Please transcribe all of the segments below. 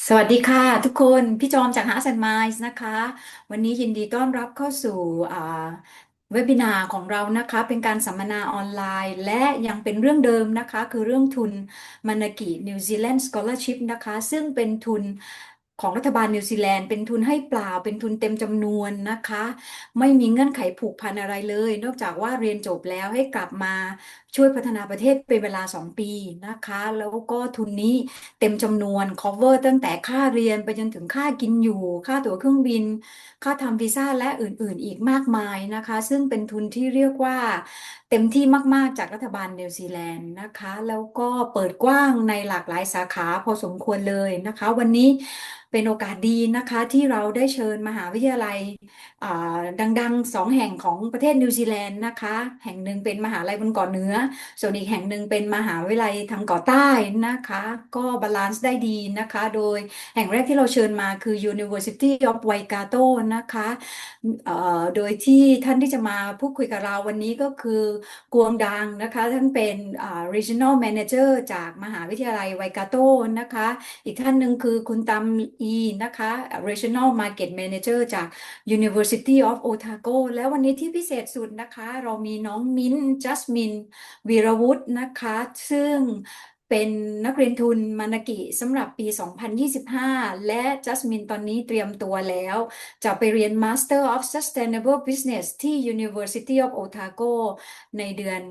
สวัสดีค่ะทุกคนพี่จอมจาก Hearts and Minds นะคะวันนี้ยินดีต้อนรับเข้าสู่อ่าเว็บบินาร์ของเรานะคะเป็นการสัมมนาออนไลน์และยังเป็นเรื่องเดิมนะคะคือเรื่องทุนมานากินิวซีแลนด์สกอ l ร์ชิพนะคะซึ่งเป็นทุนของรัฐบาลนิวซีแลนด์เป็นทุนให้เปล่าเป็นทุนเต็มจำนวนนะคะไม่มีเงื่อนไขผูกพันอะไรเลยนอกจากว่าเรียนจบแล้วให้กลับมาช่วยพัฒนาประเทศเป็นเวลา2 ปีนะคะแล้วก็ทุนนี้ เต็มจำนวน cover ตั้งแต่ค่าเรียนไปจนถึงค่ากินอยู่ค่าตั๋วเครื่องบินค่าทำวีซ่าและอื่นๆอีกมากมายนะคะซึ่งเป็นทุนที่เรียกว่าเต็มที่มากๆจากรัฐบาลนิวซีแลนด์นะคะแล้วก็เปิดกว้างในหลากหลายสาขาพอสมควรเลยนะคะวันนี้เป็นโอกาสดีนะคะที่เราได้เชิญมหาวิทยาลัยอ่าดังๆ2 แห่งของประเทศนิวซีแลนด์นะคะแห่งหนึ่งเป็นมหาลัยบนเกาะเหนือ ส่วนอีกแห่งหนึ่งเป็นมหาวิทยาลัยทางเกาะใต้นะคะก็บาลานซ์ได้ดีนะคะโดยแห่งแรกที่เราเชิญมาคือ University of Waikato นะคะโดยที่ท่านที่จะมาพูดคุยกับเราวันนี้ก็คือกวงดังนะคะท่านเป็นRegional Manager จากมหาวิทยาลัยไวกาโตนะคะอีกท่านหนึ่งคือคุณตามอีนะคะ Regional Market Manager จาก University of Otago แล้ววันนี้ที่พิเศษสุดนะคะเรามีน้องมิ้นจัสมิน วีรวุฒินะคะซึ่งเป็นนักเรียนทุนมานากิสำหรับปี 2025 และจัสมินตอนนี้เตรียมตัวแล้วจะไปเรียน Master of Sustainable Business ที่ University of Otago ในเดือน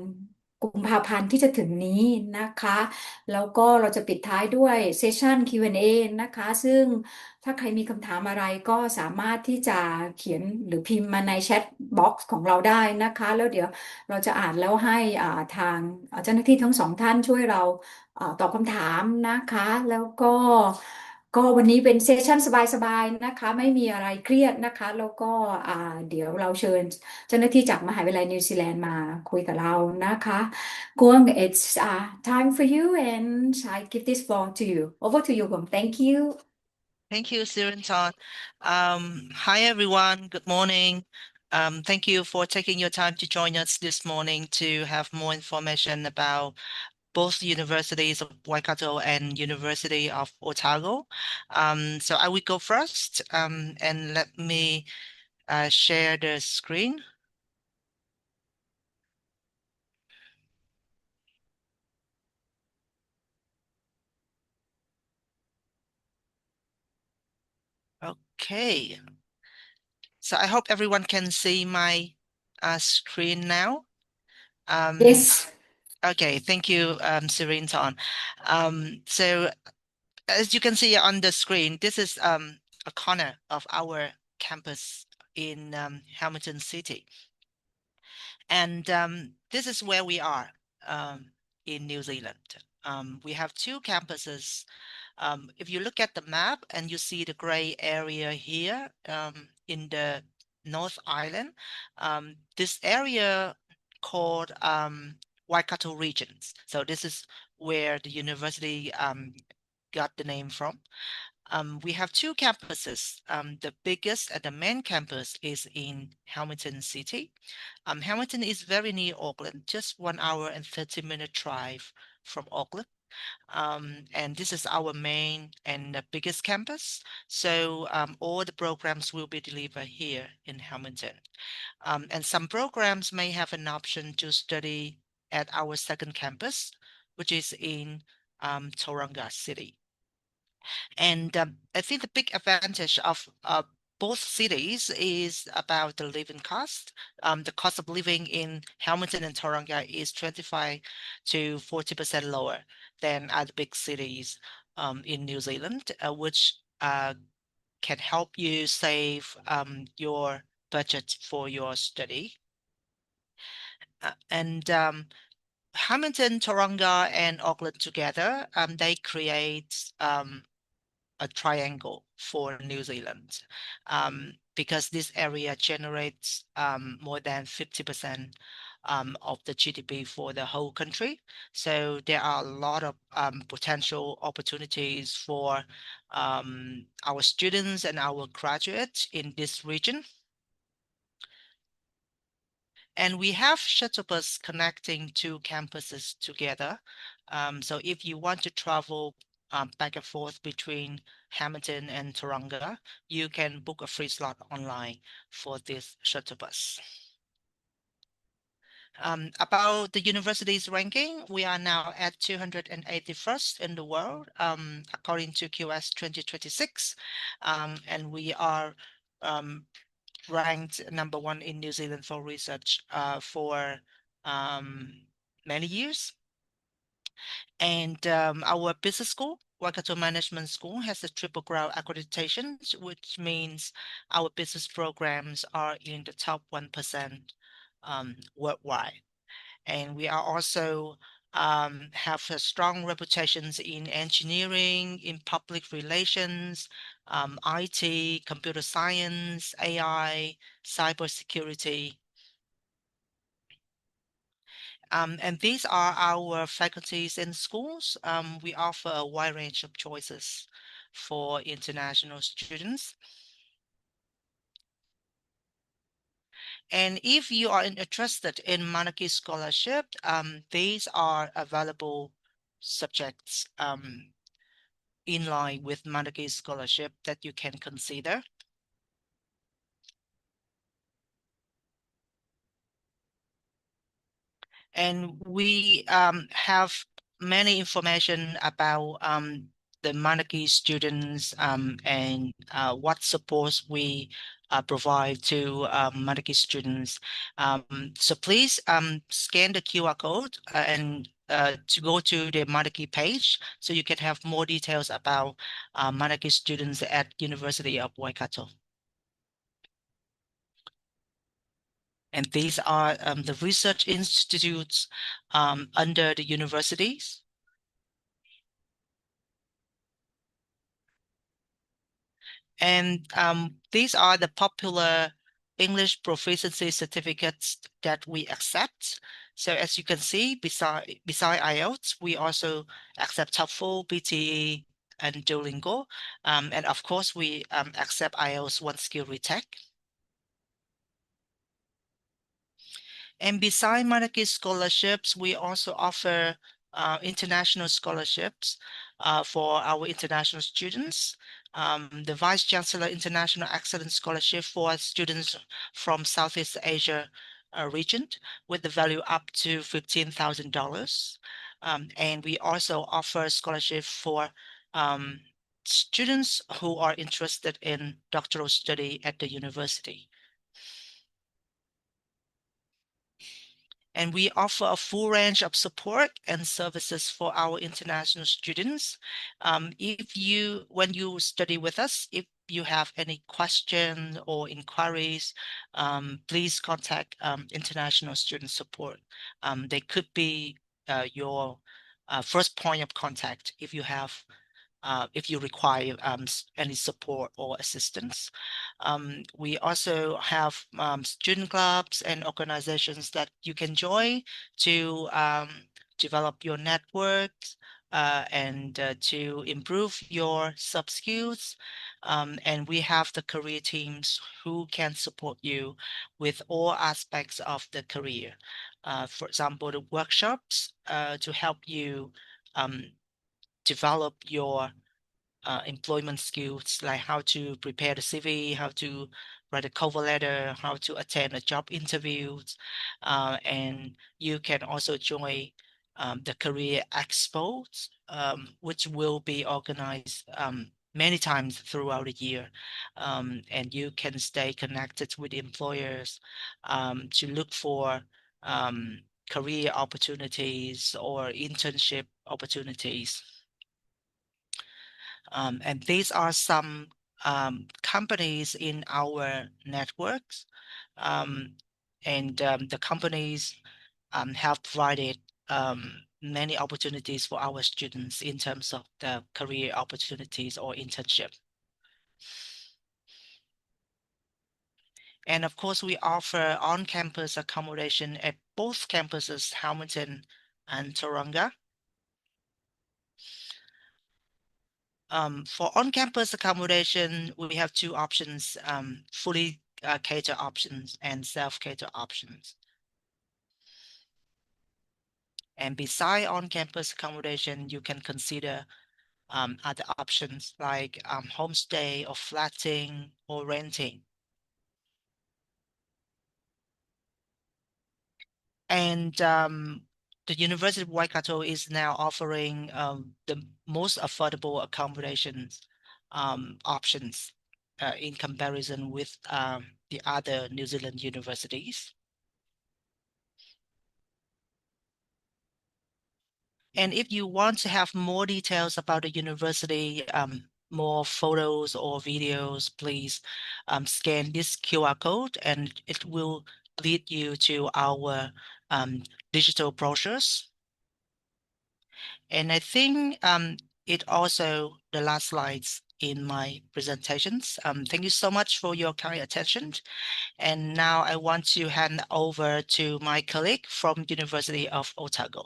กุมภาพันธ์ที่จะถึงนี้นะคะแล้วก็เราจะปิดท้ายด้วยเซสชัน Q&A นะคะซึ่งถ้าใครมีคำถามอะไรก็สามารถที่จะเขียนหรือพิมพ์มาในแชทบ็อกซ์ของเราได้นะคะแล้วเดี๋ยว เราจะอ่านแล้วให้ทางเจ้าหน้าที่ทั้ง2 ท่านช่วยเราตอบคำถามนะคะแล้วก็วันนี้เป็นเซสชั่นสบายๆนะคะไม่มีอะไรเครียดนะคะแล้วก็อ่าเดี๋ยวเราเชิญเจ้าหน้าที่จากมหาวิทยาลัยนิวซีแลนด์มาคุยกับเรานะคะกวง it's time for you and I give this floor to you over to you กวง thank you Thank you, Sirenton. Hi, everyone. Good morning. Thank you for taking your time to join us this morning to have more information about both universities of Waikato and University of Otago. So I will go first, and let me share the screen. Okay. So I hope everyone can see my screen now. yes Okay, thank you, Sirenton. So as you can see on the screen, this is a corner of our campus in Hamilton City. And this is where we are in New Zealand. We have 2 campuses. If you look at the map and you see the gray area here in the North Island, this area called Waikato regions. So this is where the university got the name from. We have 2 campuses. The biggest and the main campus is in Hamilton City. Hamilton is very near Auckland, just 1 hour and 30-minute drive from Auckland. And this is our main and the biggest campus. So all the programs will be delivered here in Hamilton. And some programs may have an option to study at our second campus, which is in Tauranga City. And I think the big advantage of both cities is about the living cost. The cost of living in Hamilton and Tauranga is 25 to 40% lower than other big cities in New Zealand, which can help you save your budget for your study. And Hamilton, Tauranga, and Auckland together, they create a triangle for New Zealand because this area generates more than 50% of the GDP for the whole country. So there are a lot of potential opportunities for our students and our graduates in this region. And we have shuttle bus connecting 2 campuses together. So if you want to travel back and forth between Hamilton and Tauranga, you can book a free slot online for this shuttle bus. About the university's ranking, we are now at 281st in the world, according to QS 2026, and we are ranked #1 in New Zealand for research for many years. And our business school, Waikato Management School, has a triple grade accreditation, which means our business programs are in the top 1% worldwide. And we are also have a strong reputations in engineering, in public relations, IT, computer science, AI, cybersecurity. And these are our faculties in schools. We offer a wide range of choices for international students. And if you are interested in Manaaki Scholarship, these are available subjects in line with Manaaki Scholarship that you can consider. And we have many information about the Manaaki students and what supports we provide to Manaaki students. So please scan the QR code and to go to the Manaaki page so you can have more details about Manaaki students at University of Waikato. And these are the research institutes under the universities. And these are the popular English proficiency certificates that we accept. So as you can see, beside IELTS, we also accept TOEFL, BTE, and Duolingo. And of course, we accept IELTS One Skill Retake. And beside Manaaki scholarships, we also offer international scholarships for our international students. The Vice Chancellor International Excellence Scholarship for students from Southeast Asia region with the value up to $15,000. And we also offer scholarship for students who are interested in doctoral study at the university. And we offer a full range of support and services for our international students. When you study with us, if you have any questions or inquiries, please contact international student support. They could be your first point of contact if you require any support or assistance. We also have student clubs and organizations that you can join to develop your networks and to improve your soft skills. And we have the career teams who can support you with all aspects of the career. For example, the workshops to help you develop your employment skills, like how to prepare the CV, how to write a cover letter, how to attend a job interviews. And you can also join the career expos, which will be organized many times throughout the year. And you can stay connected with employers to look for career opportunities or internship opportunities. And these are some companies in our networks. And the companies have provided many opportunities for our students in terms of the career opportunities or internship. And of course, we offer on-campus accommodation at both campuses, Hamilton and Tauranga. For on-campus accommodation, we have two options, fully cater options and self-cater options. And beside on-campus accommodation, you can consider other options like homestay or flatting or renting. And the University of Waikato is now offering the most affordable accommodations options in comparison with the other New Zealand universities. And if you want to have more details about the university, more photos or videos, please scan this QR code and it will lead you to our digital brochures. And I think it also the last slides in my presentations. Thank you so much for your kind attention. And now I want to hand over to my colleague from University of Otago.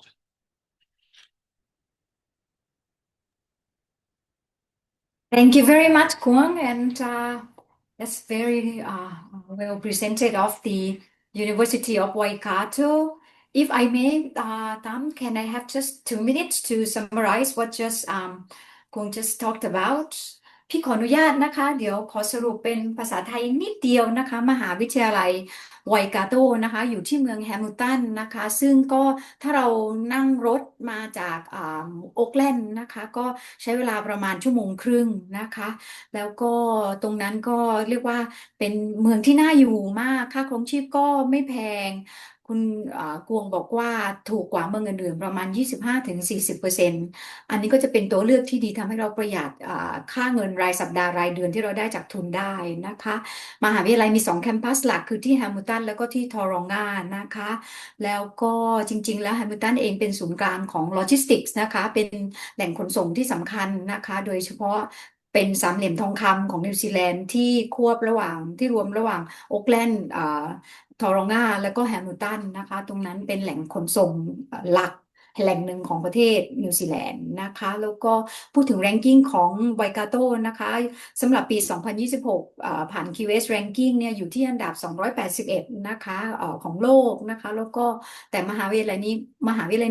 Thank you very much, Kuang, and that's very well presented of the University of Waikato. If I may, Tam, can I have just 2 minutes to summarize what just Kuang just talked about? พี่ขออนุญาตนะคะเดี๋ยวขอสรุปเป็นภาษาไทยนิดเดียวนะคะมหาวิทยาลัยไวกาโตนะคะอยู่ที่เมืองแฮมิลตันนะคะซึ่งก็ถ้าเรานั่งรถมาจากโอ๊กแลนด์นะคะก็ใช้เวลาประมาณชั่วโมงครึ่งนะคะแล้วก็ตรงนั้นก็เรียกว่าเป็นเมืองที่น่าอยู่มากค่าครองชีพก็ไม่แพงคุณกวงบอกว่าถูกกว่าเมืองอื่นๆประมาณ25-40%อันนี้ก็จะเป็นตัวเลือกที่ดีทำให้เราประหยัดค่าเงินรายสัปดาห์รายเดือนที่เราได้จากทุนได้นะคะมหาวิทยาลัยมี2แคมปัสหลักคือที่แฮมิลตันแล้วก็ที่ทอรองานะคะแล้วก็จริงๆแล้วแฮมิลตันเองเป็นศูนย์กลางของโลจิสติกส์นะคะเป็นแหล่งขนส่งที่สำคัญนะคะโดยเฉพาะเป็นสามเหลี่ยมทองคำของนิวซีแลนด์ที่ควบระหว่างที่รวมระหว่างโอ๊กแลนด์ทอรองาแล้วก็แฮมิลตันนะคะตรงนั้นเป็นแหล่งขนส่งหลักแหล่งหนึ่งของประเทศนิวซีแลนด์นะคะแล้วก็พูดถึงแรงกิ้งของไวกาโตนะคะสำหรับปี 2026ผ่าน QS Ranking เนี่ยอยู่ที่อันดับ 281 นะคะของโลกนะคะแล้วก็แต่มหาวิทยาลัย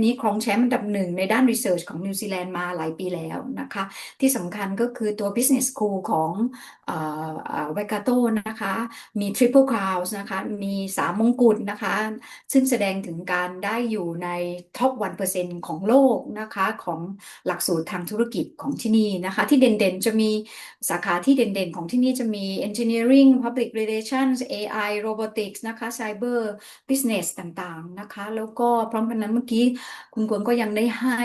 นี้ครองแชมป์อันดับ1ในด้าน Research ของนิวซีแลนด์มาหลายปีแล้วนะคะที่สำคัญก็คือตัว Business School ของไวกาโตนะคะมี Triple Crowns นะคะมี3มงกุฎนะคะซึ่งแสดงถึงการได้อยู่ในท็อป 1% ของโลกนะคะของหลักสูตรทางธุรกิจของที่นี่นะคะที่เด่นๆจะมีสาขาที่เด่นๆของที่นี่จะมี Engineering Public Relations AI Robotics นะคะ Cyber Business ต่างๆนะคะแล้วก็พร้อมกันนั้นเมื่อกี้คุณกวนก็ยังได้ให้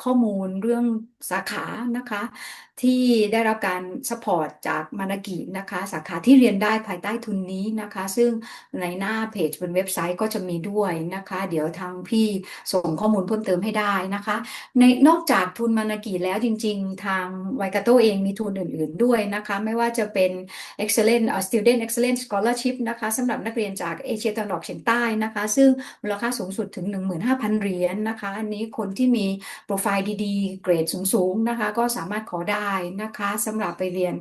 ข้อมูลเรื่องสาขานะคะที่ได้รับการสปอร์ตจากมานากินะคะสาขาที่เรียนได้ภายใต้ทุนนี้นะคะซึ่งในหน้าเพจบนเว็บไซต์ก็จะมีด้วยนะคะเดี๋ยวทางพี่ส่งข้อมูลเพิ่มเติมให้ได้นะคะนอกจากทุนมานากิแล้วจริงๆทางไวกาโตเองมีทุนอื่นๆด้วยนะคะไม่ว่าจะเป็น Excellent Student Excellent Scholarship นะคะสำหรับนักเรียนจากเอเชียตะวันออกเฉียงใต้นะคะซึ่งมูลค่าสูงสุดถึง 15,000 เหรียญนะคะอันนี้คนที่มีโปรไฟล์ดีๆเกรดสูงๆนะคะก็สามารถขอได้นะคะสำหรับไปเรียน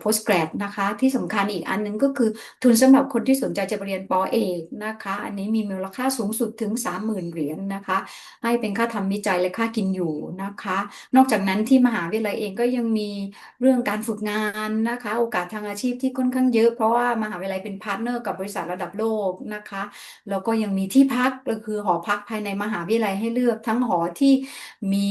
post grad นะคะที่สำคัญอีกอันนึงก็คือทุนสำหรับคนที่สนใจจะไปเรียนปอเอกนะคะอันนี้มีมูลค่าสูงสุดถึง 30,000 เหรียญนะคะให้เป็นค่าทำวิจัยและค่ากินอยู่นะคะนอกจากนั้นที่มหาวิทยาลัยเองก็ยังมีเรื่องการฝึกงานนะคะโอกาสทางอาชีพที่ค่อนข้างเยอะเพราะว่ามหาวิทยาลัยเป็นพาร์ทเนอร์กับบริษัทระดับโลกนะคะแล้วก็ยังมีที่พักก็คือหอพักภายในมหาวิทยาลัยให้เลือกทั้งหอที่มี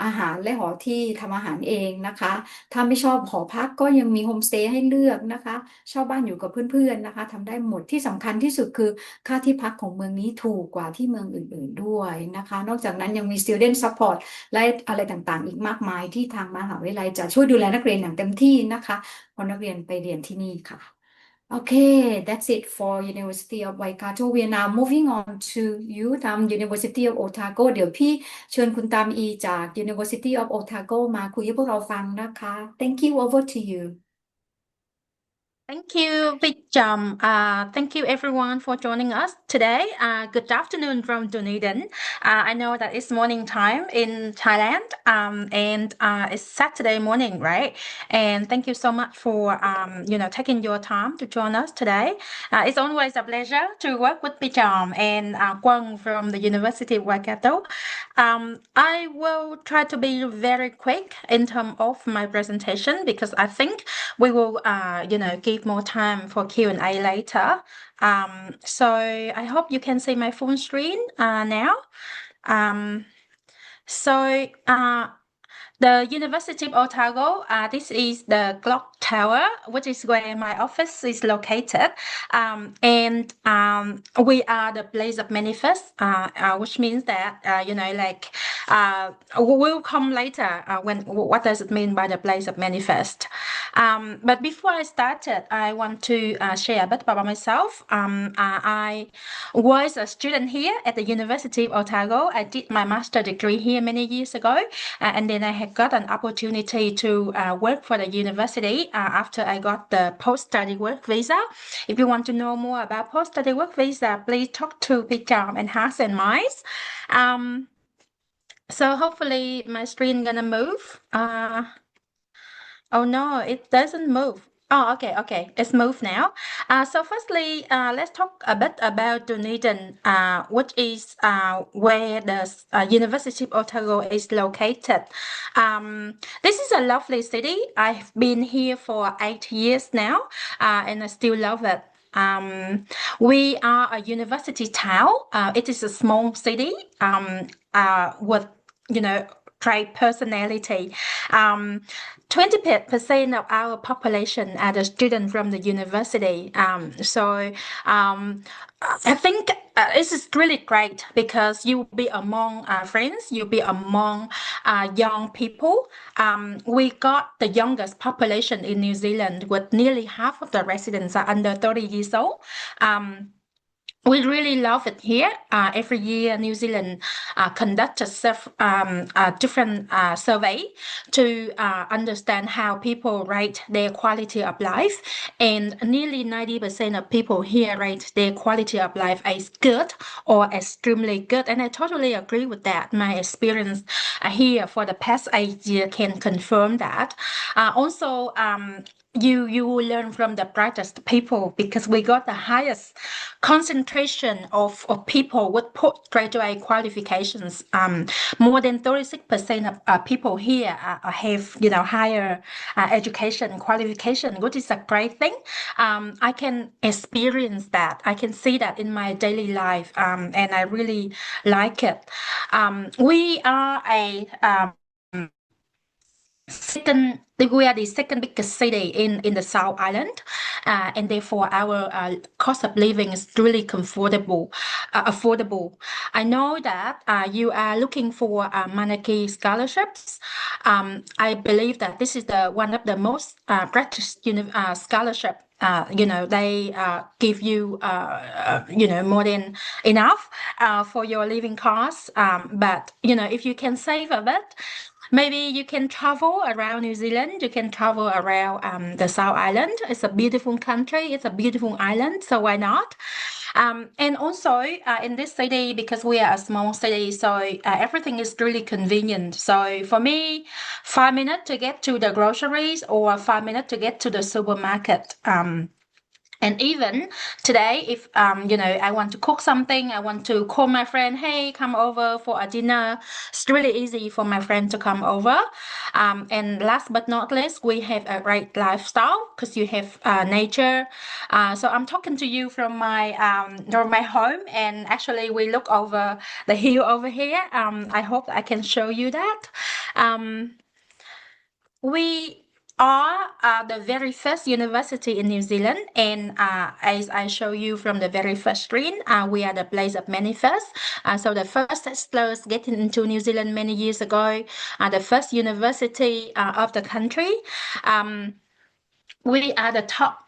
อาหารและหอที่ทำอาหารเองนะคะถ้าไม่ชอบหอพักก็ยังมีโฮมสเตย์ให้เลือกนะคะเช่าบ้านอยู่กับเพื่อนๆนะคะทำได้หมดที่สำคัญที่สุดคือค่าที่พักของเมืองนี้ถูกกว่าที่เมืองอื่นๆด้วยนะคะนอกจากนั้นยังมี student support และอะไรต่างๆอีกมากมายที่ทางมหาวิทยาลัยจะช่วยดูแลนักเรียนอย่างเต็มที่นะคะเพราะนักเรียนไปเรียนที่นี่ค่ะ Okay, that's it for University of Waikato. We are now moving on to you, University of Otago. เดี๋ยวพี่เชิญคุณตามอีจาก University of Otago มาคุยให้พวกเราฟังนะคะ Thank you, over to you. Thank you, Big Jum. Thank you everyone for joining us today. Good afternoon from Dunedin. I know that it's morning time in Thailand, and it's Saturday morning, right? And thank you so much for taking your time to join us today. It's always a pleasure to work with Big Jum and Quan from the University of Waikato. I will try to be very quick in terms of my presentation because I think we will, give more time for Q&A later. So I hope you can see my full screen now. So the University of Otago, this is the clock tower, which is where my office is located. And we are the place of manifest, which means that, we'll come later what does it mean by the place of manifest. But before I started, I want to share a bit about myself. I was a student here at the University of Otago. I did my master's degree here many years ago, and then I had got an opportunity to work for the university after I got the post-study work visa. If you want to know more about post-study work visa, please talk to Picham and Haas and Mice. So hopefully my screen gonna move. Oh no, it doesn't move. Oh, okay, it's moved now. So firstly, let's talk a bit about Dunedin, which is where the University of Otago is located. This is a lovely city. I've been here for 8 years now, and I still love it. We are a university town. It is a small city with, great personality. 20% of our population are the students from the university. I think this is really great because you'll be among friends, you'll be among young people. We got the youngest population in New Zealand, with nearly half of the residents are under 30 years old. We really love it here. Every year, New Zealand conducts a different survey to understand how people rate their quality of life. And nearly 90% of people here rate their quality of life as good or extremely good. And I totally agree with that. My experience here for the past 8 years can confirm that. Also, you will learn from the brightest people because we got the highest concentration of people with postgraduate qualifications. More than 36% of people here have higher education qualification, which is a great thing. I can experience that. I can see that in my daily life, and I really like it. We are we are the second biggest city in the South Island, and therefore our cost of living is really affordable. I know that you are looking for Manaaki scholarships. I believe that this is one of the most prestigious scholarship. They give you more than enough for your living costs. But if you can save a bit, maybe you can travel around New Zealand. You can travel around the South Island. It's a beautiful country. It's a beautiful island. So why not? And also in this city, because we are a small city, so everything is really convenient. So for me, 5 minutes to get to the groceries or 5 minutes to get to the supermarket. And even today, if I want to cook something, I want to call my friend, hey, come over for a dinner. It's really easy for my friend to come over. And last but not least, we have a great lifestyle because you have nature. So I'm talking to you from my home, and actually we look over the hill over here. I hope I can show you that. We are the very first university in New Zealand, and as I show you from the very first screen, we are the place of manifest. So the first settlers getting into New Zealand many years ago, the first university of the country. We are the top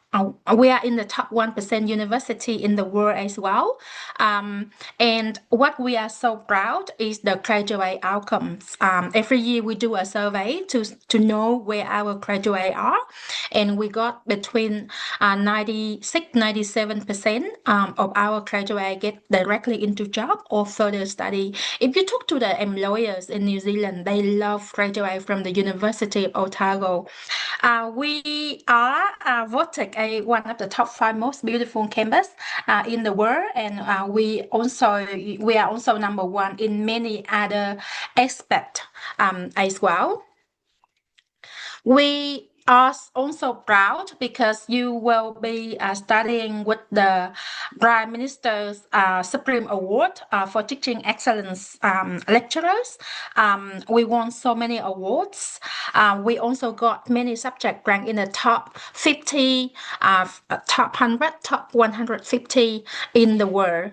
we are in the top 1% university in the world as well. And what we are so proud is the graduate outcomes. Every year we do a survey to know where our graduates are, and we got between 96-97% of our graduates get directly into job or further study. If you talk to the employers in New Zealand, they love graduates from the University of Otago. We are voted one of the top 5 most beautiful campus in the world, and we are also number 1 in many other aspects as well. We are also proud because you will be studying with the Prime Minister's Supreme Award for Teaching Excellence lecturers. We won so many awards. We also got many subjects ranked in the top 50, top 100, top 150 in the world.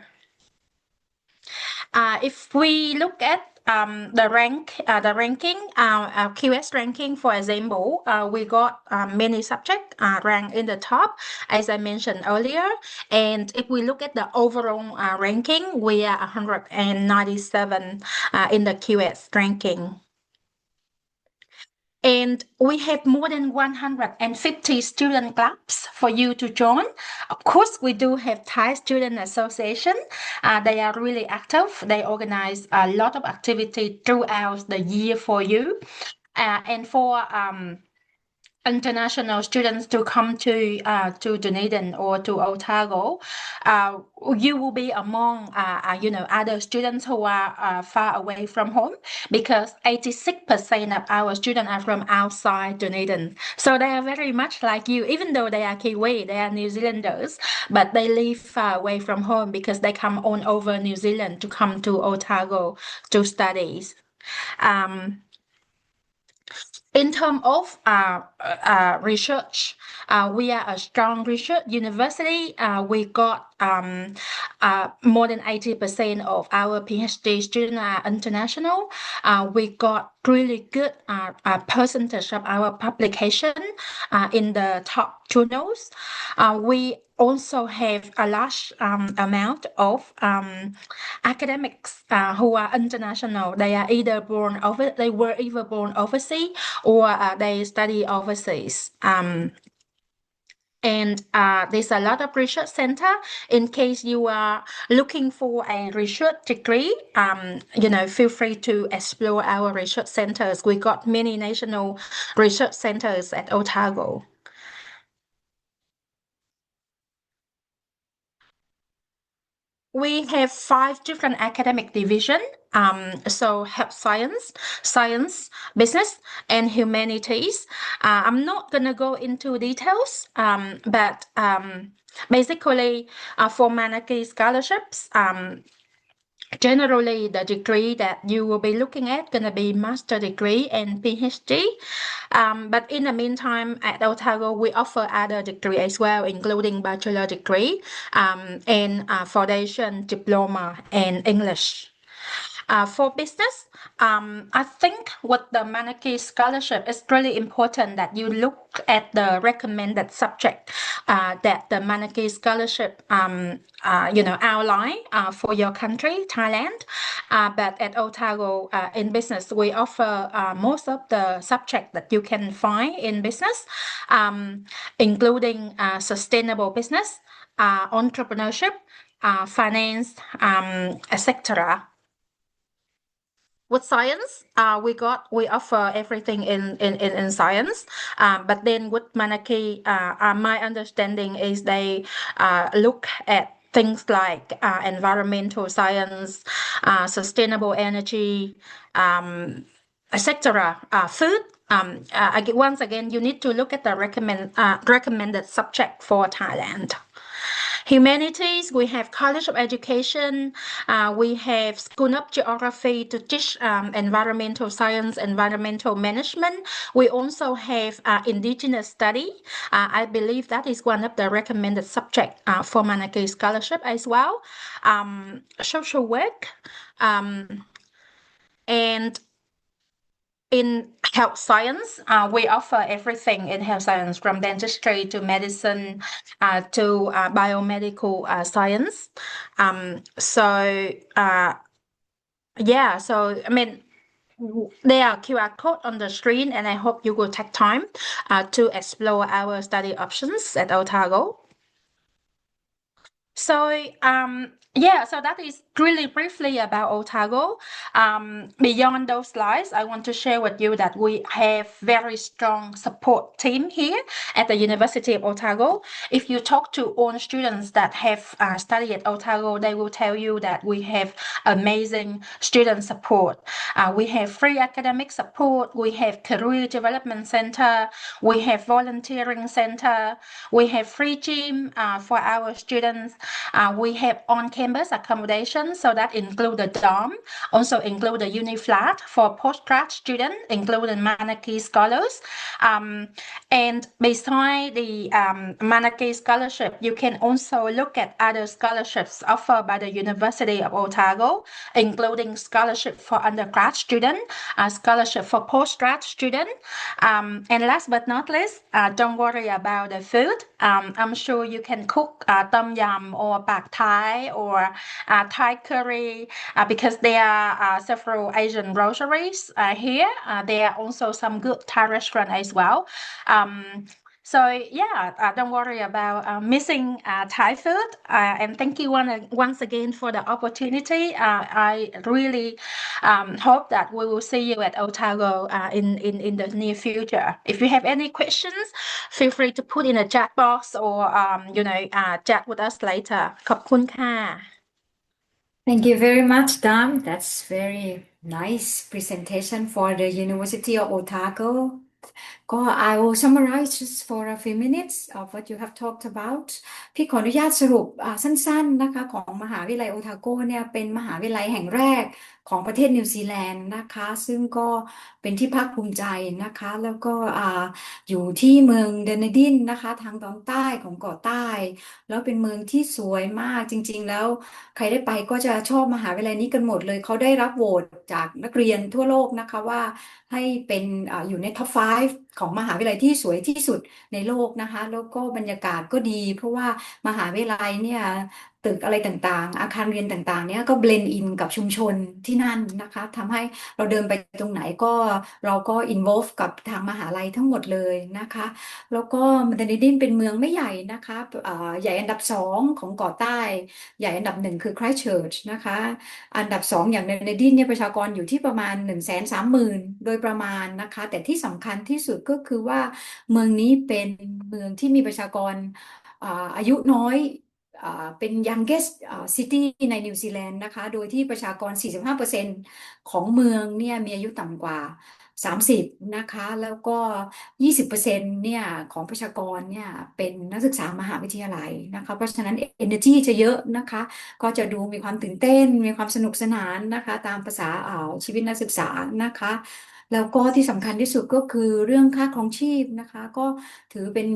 If we look at the ranking, QS ranking, for example, we got many subjects ranked in the top, as I mentioned earlier. And if we look at the overall ranking, we are 197 in the QS ranking. And we have more than 150 student clubs for you to join. Of course, we do have Thai Student Association. They are really active. They organize a lot of activity throughout the year for you. And for international students to come to Dunedin or to Otago, you will be among other students who are far away from home, because 86% of our students are from outside Dunedin. So they are very much like you, even though they are Kiwi, they are New Zealanders, but they live far away from home because they come on over New Zealand to come to Otago to studies. In terms of research, we are a strong research university. We got more than 80% of our PhD students are international. We got really good percentage of our publication in the top journals. We also have a large amount of academics who are international. They are either they were either born overseas or they study overseas. And there's a lot of research center. In case you are looking for a research degree, feel free to explore our research centers. We got many national research centers at Otago. We have 5 different academic divisions. So health science, business, and humanities. I'm not gonna go into details, but basically for Manaaki scholarships, generally the degree that you will be looking at gonna be master degree and PhD. But in the meantime, at Otago, we offer other degree as well, including bachelor degree and foundation diploma and English. For business, I think with the Manaaki scholarship, it's really important that you look at the recommended subject that the Manaaki scholarship outline for your country, Thailand. But at Otago in business, we offer most of the subjects that you can find in business, including sustainable business, entrepreneurship, finance, etc. With science, we offer everything in science, but then with Manaaki, my understanding is they look at things like environmental science, sustainable energy, etc. Food. Once again, you need to look at the recommended subject for Thailand. Humanities, we have College of Education, we have School of Geography to teach environmental science, environmental management. We also have Indigenous Study. I believe that is one of the recommended subjects for Manaaki Scholarship as well. Social work, and in health science. We offer everything in health science, from dentistry to medicine to biomedical science. So I mean, there are QR code on the screen, and I hope you will take time to explore our study options at Otago. So that is really briefly about Otago. Beyond those slides, I want to share with you that we have very strong support team here at the University of Otago. If you talk to all students that have studied at Otago, they will tell you that we have amazing student support. We have free academic support. We have career development center. We have volunteering center. We have free gym for our students. We have on-campus accommodation, so that include the dorm, also include the uni flat for postgrad students, including Manaaki scholars. And beside the Manaaki scholarship, you can also look at other scholarships offered by the University of Otago, including scholarship for undergrad student, scholarship for postgrad student. And last but not least, don't worry about the food. I'm sure you can cook tom yum or pad thai or Thai curry because there are several Asian groceries here. There are also some good Thai restaurants as well. Don't worry about missing Thai food. And thank you once again for the opportunity. I really hope that we will see you at Otago in the near future. If you have any questions, feel free to put in a chat box or chat with us later. ขอบคุณค่ะ Thank you very much, Dam. That's very nice presentation for the University of Otago. I will summarize just for a few minutes of what you have talked about. พี่ขออนุญาตสรุปสั้นๆนะคะของมหาวิทยาลัยโอทาโกเนี่ยเป็นมหาวิทยาลัยแห่งแรกของประเทศนิวซีแลนด์นะคะซึ่งก็เป็นที่ภาคภูมิใจนะคะแล้วก็อยู่ที่เมืองเดนดินนะคะทางตอนใต้ของเกาะใต้แล้วเป็นเมืองที่สวยมากจริงๆแล้วใครได้ไปก็จะชอบมหาวิทยาลัยนี้กันหมดเลยเขาได้รับโหวตจากนักเรียนทั่วโลกนะคะว่าให้เป็นอยู่ในท็อป 5 ของมหาวิทยาลัยที่สวยที่สุดในโลกนะคะแล้วก็บรรยากาศก็ดีเพราะว่ามหาวิทยาลัยเนี่ยตึกอะไรต่างๆอาคารเรียนต่างๆเนี่ยก็เบลนด์อินกับชุมชนที่นั่นนะคะทำให้เราเดินไปตรงไหนก็เราก็อินโวฟกับทางมหาลัยทั้งหมดเลยนะคะแล้วก็ดันดินเป็นเมืองไม่ใหญ่นะคะใหญ่อันดับ2ของเกาะใต้ใหญ่อันดับ1คือไครสต์เชิร์ชนะคะอันดับ2อย่างดันดินเนี่ยประชากรอยู่ที่ประมาณ130,000โดยประมาณนะคะแต่ที่สำคัญที่สุดก็คือว่าเมืองนี้เป็นเมืองที่มีประชากรอายุน้อยเป็น youngest city ในนิวซีแลนด์นะคะโดยที่ประชากร 45% ของเมืองเนี่ยมีอายุต่ำกว่า30นะคะแล้วก็ 20% เนี่ยของประชากรเนี่ยเป็นนักศึกษามหาวิทยาลัยนะคะเพราะฉะนั้น energy จะเยอะนะคะก็จะดูมีความตื่นเต้นมีความสนุกสนานนะคะตามภาษาชีวิตนักศึกษานะคะแล้วก็ที่สำคัญที่สุดก็คือเรื่องค่าครองชีพนะคะก็ถือเป็น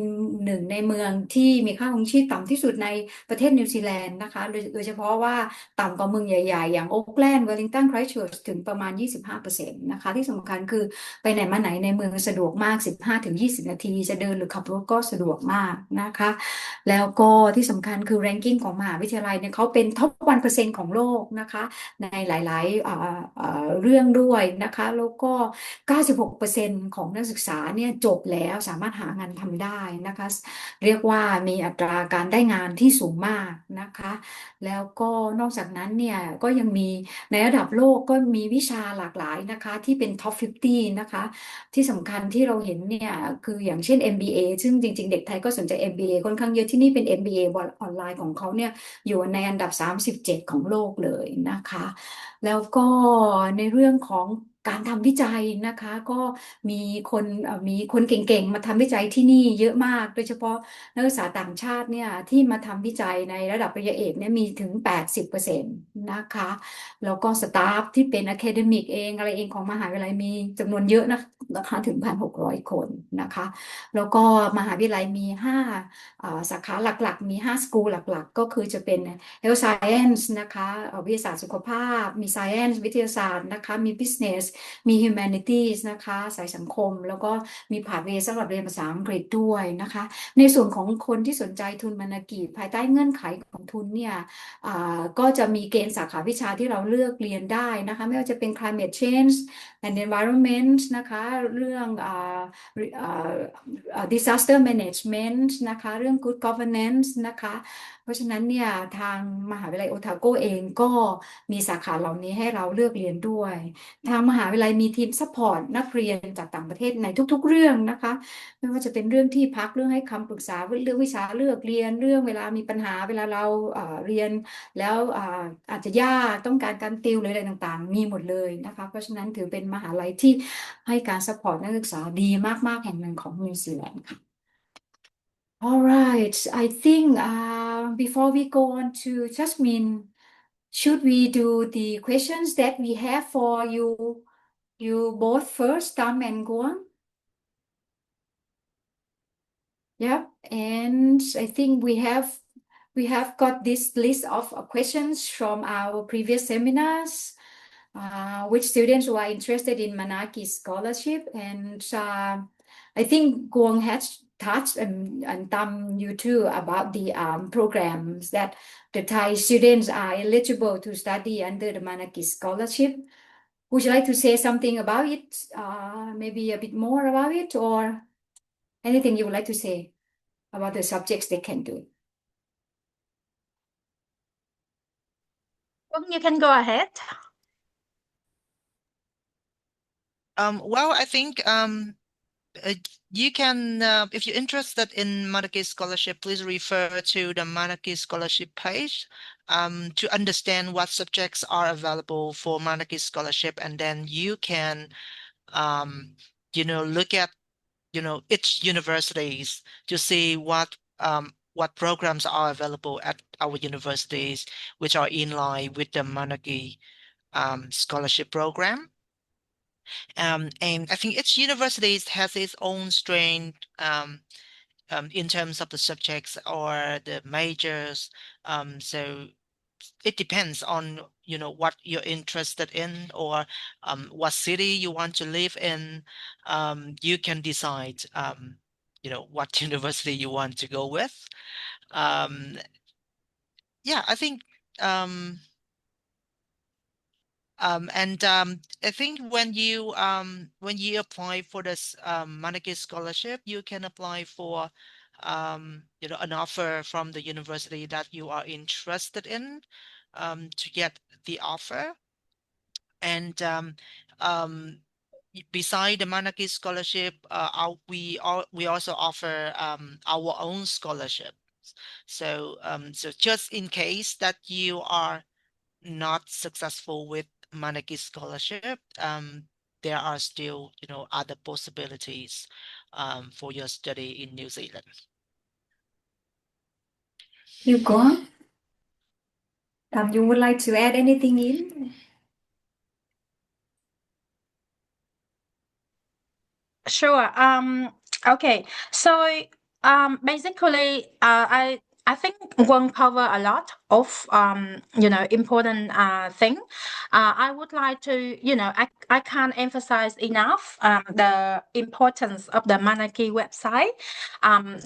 หนึ่งในเมืองที่มีค่าครองชีพต่ำที่สุดในประเทศนิวซีแลนด์นะคะโดยเฉพาะว่าต่ำกว่าเมืองใหญ่ๆอย่างโอ๊กแลนด์เวลลิงตันไครสต์เชิร์ชถึงประมาณ 25% นะคะที่สำคัญคือไปไหนมาไหนในเมืองสะดวกมาก 15-20 นาทีจะเดินหรือขับรถก็สะดวกมากนะคะแล้วก็ที่สำคัญคือ ranking ของมหาวิทยาลัยเนี่ยเขาเป็นท็อป 1% ของโลกนะคะในหลายๆเรื่องด้วยนะคะแล้วก็ 96% ของนักศึกษาเนี่ยจบแล้วสามารถหางานทำได้นะคะเรียกว่ามีอัตราการได้งานที่สูงมากนะคะแล้วก็นอกจากนั้นเนี่ยก็ยังมีในระดับโลกก็มีวิชาหลากหลายนะคะที่เป็น Top 50 นะคะที่สำคัญที่เราเห็นเนี่ยคืออย่างเช่น MBA ซึ่งจริงๆเด็กไทยก็สนใจ MBA ค่อนข้างเยอะที่นี่เป็น MBA ออนไลน์ของเขาเนี่ยอยู่ในอันดับ 37 ของโลกเลยนะคะแล้วก็ในเรื่องของการทำวิจัยนะคะก็มีคนเก่งๆมาทำวิจัยที่นี่เยอะมากโดยเฉพาะนักศึกษาต่างชาติเนี่ยที่มาทำวิจัยในระดับปริญญาเอกเนี่ยมีถึง 80% นะคะแล้วก็สตาฟที่เป็นอะคาเดมิกเองอะไรเองของมหาวิทยาลัยมีจำนวนเยอะนะ นะคะถึง 1,600 คนนะคะแล้วก็มหาวิทยาลัยมี5สาขาหลักๆมี5 school หลักๆก็คือจะเป็น Health Science นะคะวิทยาศาสตร์สุขภาพมี Science วิทยาศาสตร์นะคะมี Business มี Humanities นะคะสายสังคมแล้วก็มี Pathway สำหรับเรียนภาษาอังกฤษด้วยนะคะในส่วนของคนที่สนใจทุนมานากิภายใต้เงื่อนไขของทุนเนี่ยก็จะมีเกณฑ์สาขาวิชาที่เราเลือกเรียนได้นะคะไม่ว่าจะเป็น climate change and environment นะคะเรื่องdisaster management นะคะเรื่อง good governance นะคะเพราะฉะนั้นเนี่ยทางมหาวิทยาลัยโอทาโกเองก็มีสาขาเหล่านี้ให้เราเลือกเรียนด้วยทางมหาวิทยาลัยมีทีมซัพพอร์ตนักเรียนจากต่างประเทศในทุกๆเรื่องนะคะไม่ว่าจะเป็นเรื่องที่พักเรื่องให้คำปรึกษาเรื่องวิชาเลือกเรียนเรื่องเวลามีปัญหาเวลาเราเรียนแล้วอาจจะยากต้องการการติวหรืออะไรต่างๆมีหมดเลยนะคะเพราะฉะนั้นถือเป็นมหาลัยที่ให้การซัพพอร์ตนักศึกษาดีมากๆแห่งหนึ่งของนิวซีแลนด์ค่ะ All right, I think before we go on to Jasmine, should we do the questions that we have for you both first, Tam and Guang? Yep, and I think we have got this list of questions from our previous seminars, which students who are interested in Manaaki Scholarship, and I think Guang has touched and Tam you too about the programs that the Thai students are eligible to study under the Manaaki Scholarship. Would you like to say something about it? Maybe a bit more about it, or anything you would like to say about the subjects they can do? Well, you can go ahead. Well, I think you can, if you're interested in Manaaki Scholarship, please refer to the Manaaki Scholarship page to understand what subjects are available for Manaaki Scholarship, and then you can, look at, each universities to see what programs are available at our universities, which are in line with the Manaaki scholarship program. And I think each university has its own strength in terms of the subjects or the majors. So it depends on what you're interested in, or what city you want to live in. You can decide what university you want to go with. Yeah, I think I think when you apply for this Manaaki scholarship, you can apply for an offer from the university that you are interested in to get the offer. And beside the Manaaki scholarship, we also offer our own scholarship. So just in case that you are not successful with Manaaki scholarship, there are still other possibilities for your study in New Zealand. You go. You would like to add anything in? Sure. Okay. So basically, I think won't cover a lot of important thing. I would like to I can't emphasize enough the importance of the Manaaki website.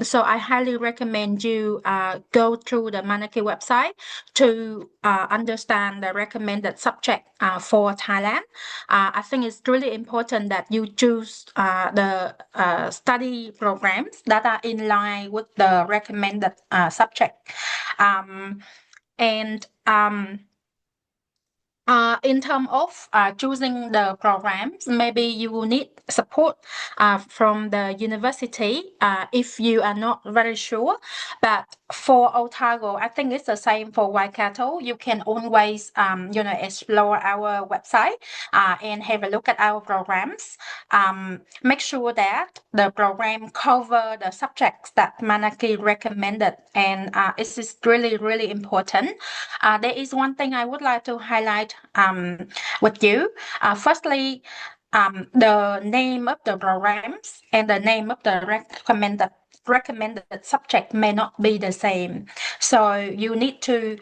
So I highly recommend you go through the Manaaki website to understand the recommended subject for Thailand. I think it's really important that you choose the study programs that are in line with the recommended subject. In terms of choosing the programs, maybe you will need support from the university if you are not very sure. But for Otago, I think it's the same for Waikato. You can always, explore our website and have a look at our programs. Make sure that the program cover the subjects that Manaaki recommended, and it is really, really important. There is one thing I would like to highlight with you. Firstly, the name of the programs and the name of the recommended subject may not be the same. So you need to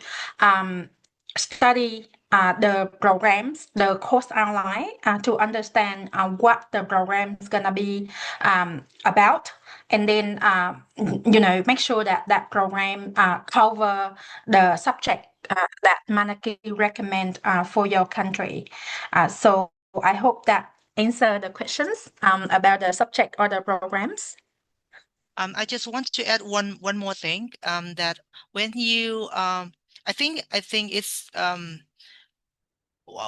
study the programs, the course online to understand what the program is gonna be about, and then make sure that that program cover the subject that Manaaki recommend for your country. So I hope that answer the questions about the subject or the programs. I just want to add one more thing, that when you I think it's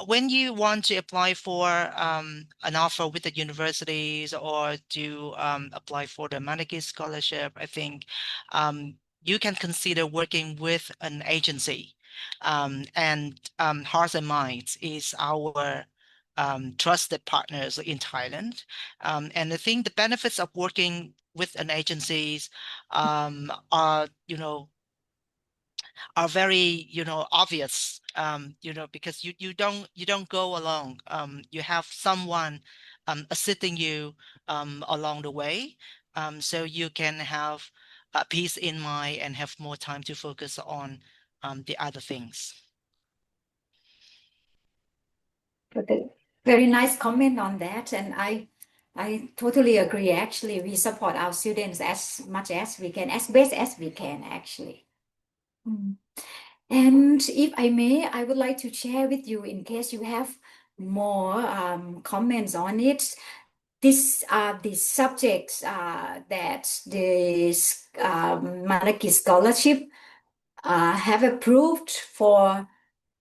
when you want to apply for an offer with the universities or to apply for the Manaaki scholarship, I think you can consider working with an agency. And Hearts and Minds is our trusted partners in Thailand. And I think the benefits of working with an agencies are very obvious, because you don't go alone. You have someone assisting you along the way, so you can have peace in mind and have more time to focus on the other things. Very nice comment on that, and I totally agree. Actually, we support our students as much as we can, as best as we can, actually. And if I may, I would like to share with you, in case you have more comments on it. These are the subjects that the Manaaki Scholarship have approved for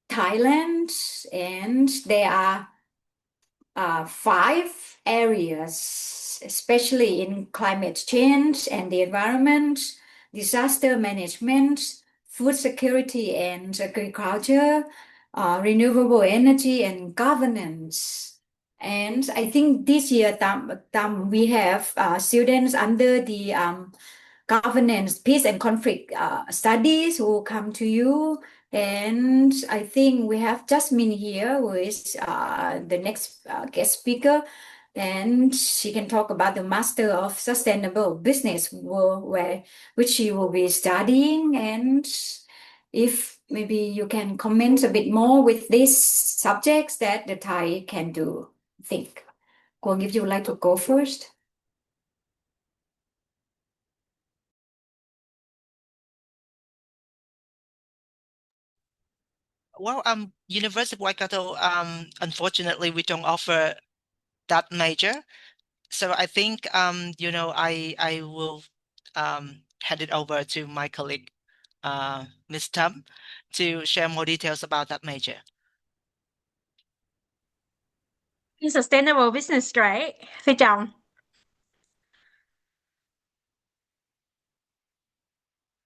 Thailand, and there are 5 areas, especially in climate change and the environment, disaster management, food security and agriculture, renewable energy and governance. And I think this year we have students under the governance, peace and conflict studies who come to you. And I think we have Jasmine here, who is the next guest speaker, and she can talk about the Master of Sustainable Business, which she will be studying. And if maybe you can comment a bit more with these subjects that the Thai can do, I think. Kwon, if you would like to go first. Well, University of Waikato, unfortunately, we don't offer that major. So I think, I will hand it over to my colleague, Ms. Tam, to share more details about that major. In sustainable business, right, Phi Chồng?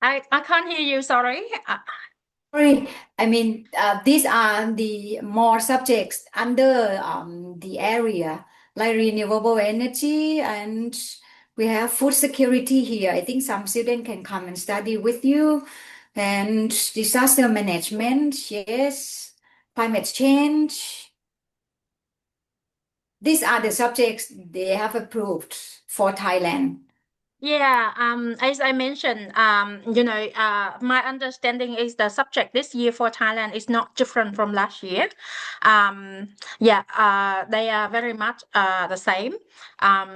I can't hear you, sorry. Sorry, I mean, these are the more subjects under the area, like renewable energy, and we have food security here. I think some students can come and study with you. And disaster management, yes, climate change. These are the subjects they have approved for Thailand. Yeah, as I mentioned, my understanding is the subject this year for Thailand is not different from last year. They are very much the same.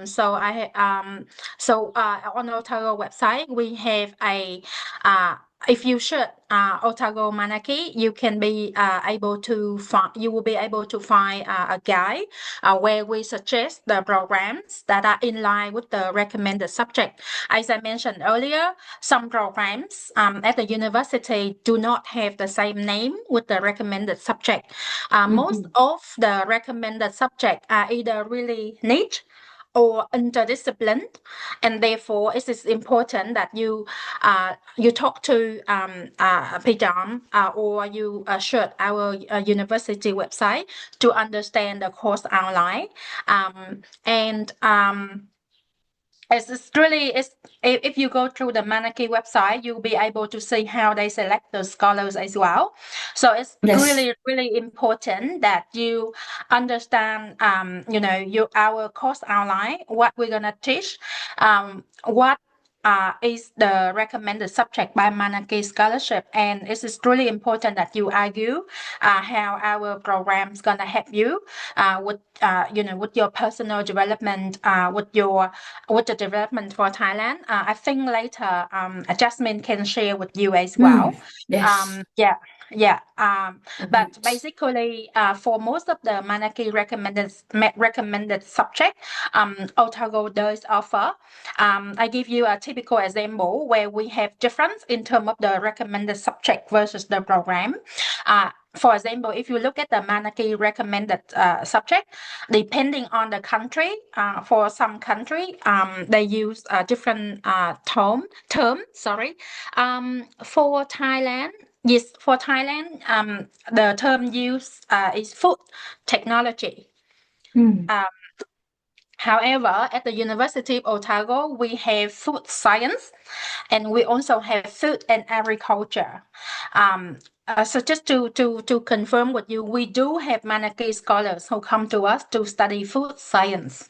So on Otago website we have a if you search Otago Manaaki, you will be able to find a guide where we suggest the programs that are in line with the recommended subject. As I mentioned earlier, some programs at the university do not have the same name with the recommended subject. Most of the recommended subjects are either really niche or interdisciplinary, and therefore it is important that you talk to Pidam or you search our university website to understand the course online. It's really if you go through the Manaaki website, you'll be able to see how they select the scholars as well. So it's Yes. really important that you understand our course outline, what we're gonna teach, what is the recommended subject by Manaaki Scholarship, and it is really important that you argue how our program is gonna help you with with your personal development, with the development for Thailand. I think later Jasmine can share with you as well. Yes. But Right. basically, for most of the Manaaki recommended subject, Otago does offer. I give you a typical example where we have difference in terms of the recommended subject versus the program. For example, if you look at the Manaaki recommended subject, depending on the country, for some country, they use a different term. Sorry, for Thailand. Yes, for Thailand, the term used is food technology. However, at the University of Otago, we have food science, and we also have food and agriculture. So just to confirm with you, we do have Manaaki scholars who come to us to study food science.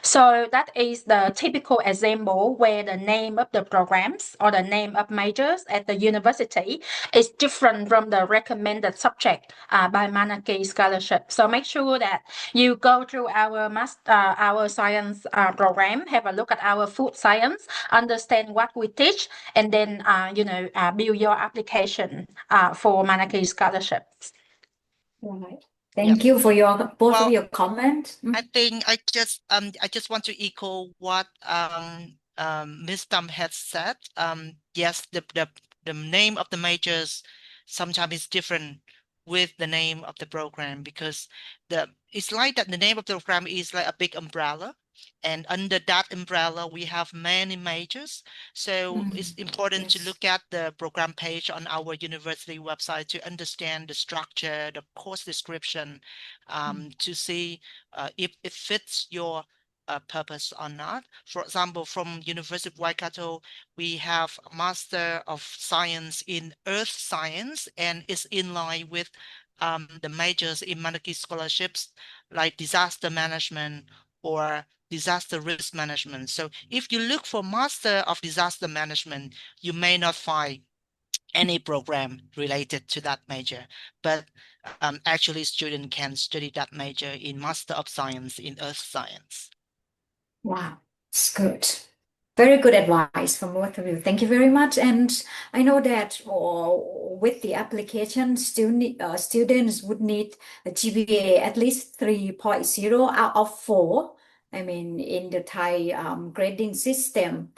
So that is the typical example where the name of the programs or the name of majors at the university is different from the recommended subject by Manaaki Scholarship. So make sure that you go through our science program, have a look at our food science, understand what we teach, and then build your application for Manaaki scholarships. Right. Thank you for both Well, of your comment. I think I just want to echo what Ms. Tam had said. Yes, the name of the majors sometimes is different with the name of the program, because it's like that the name of the program is like a big umbrella, and under that umbrella we have many majors. So it's important to look at the program page on our university website to understand the structure, the course description, to see if it fits your purpose or not. For example, from University of Waikato, we have a Master of Science in Earth Science, and it's in line with the majors in Manaaki scholarships like disaster management or disaster risk management. So if you look for Master of Disaster Management, you may not find any program related to that major, but actually student can study that major in Master of Science in Earth Science. Wow, it's good. Very good advice from both of you. Thank you very much. And I know that with the application, students would need a GPA at least 3.0 out of 4. I mean, in the Thai grading system.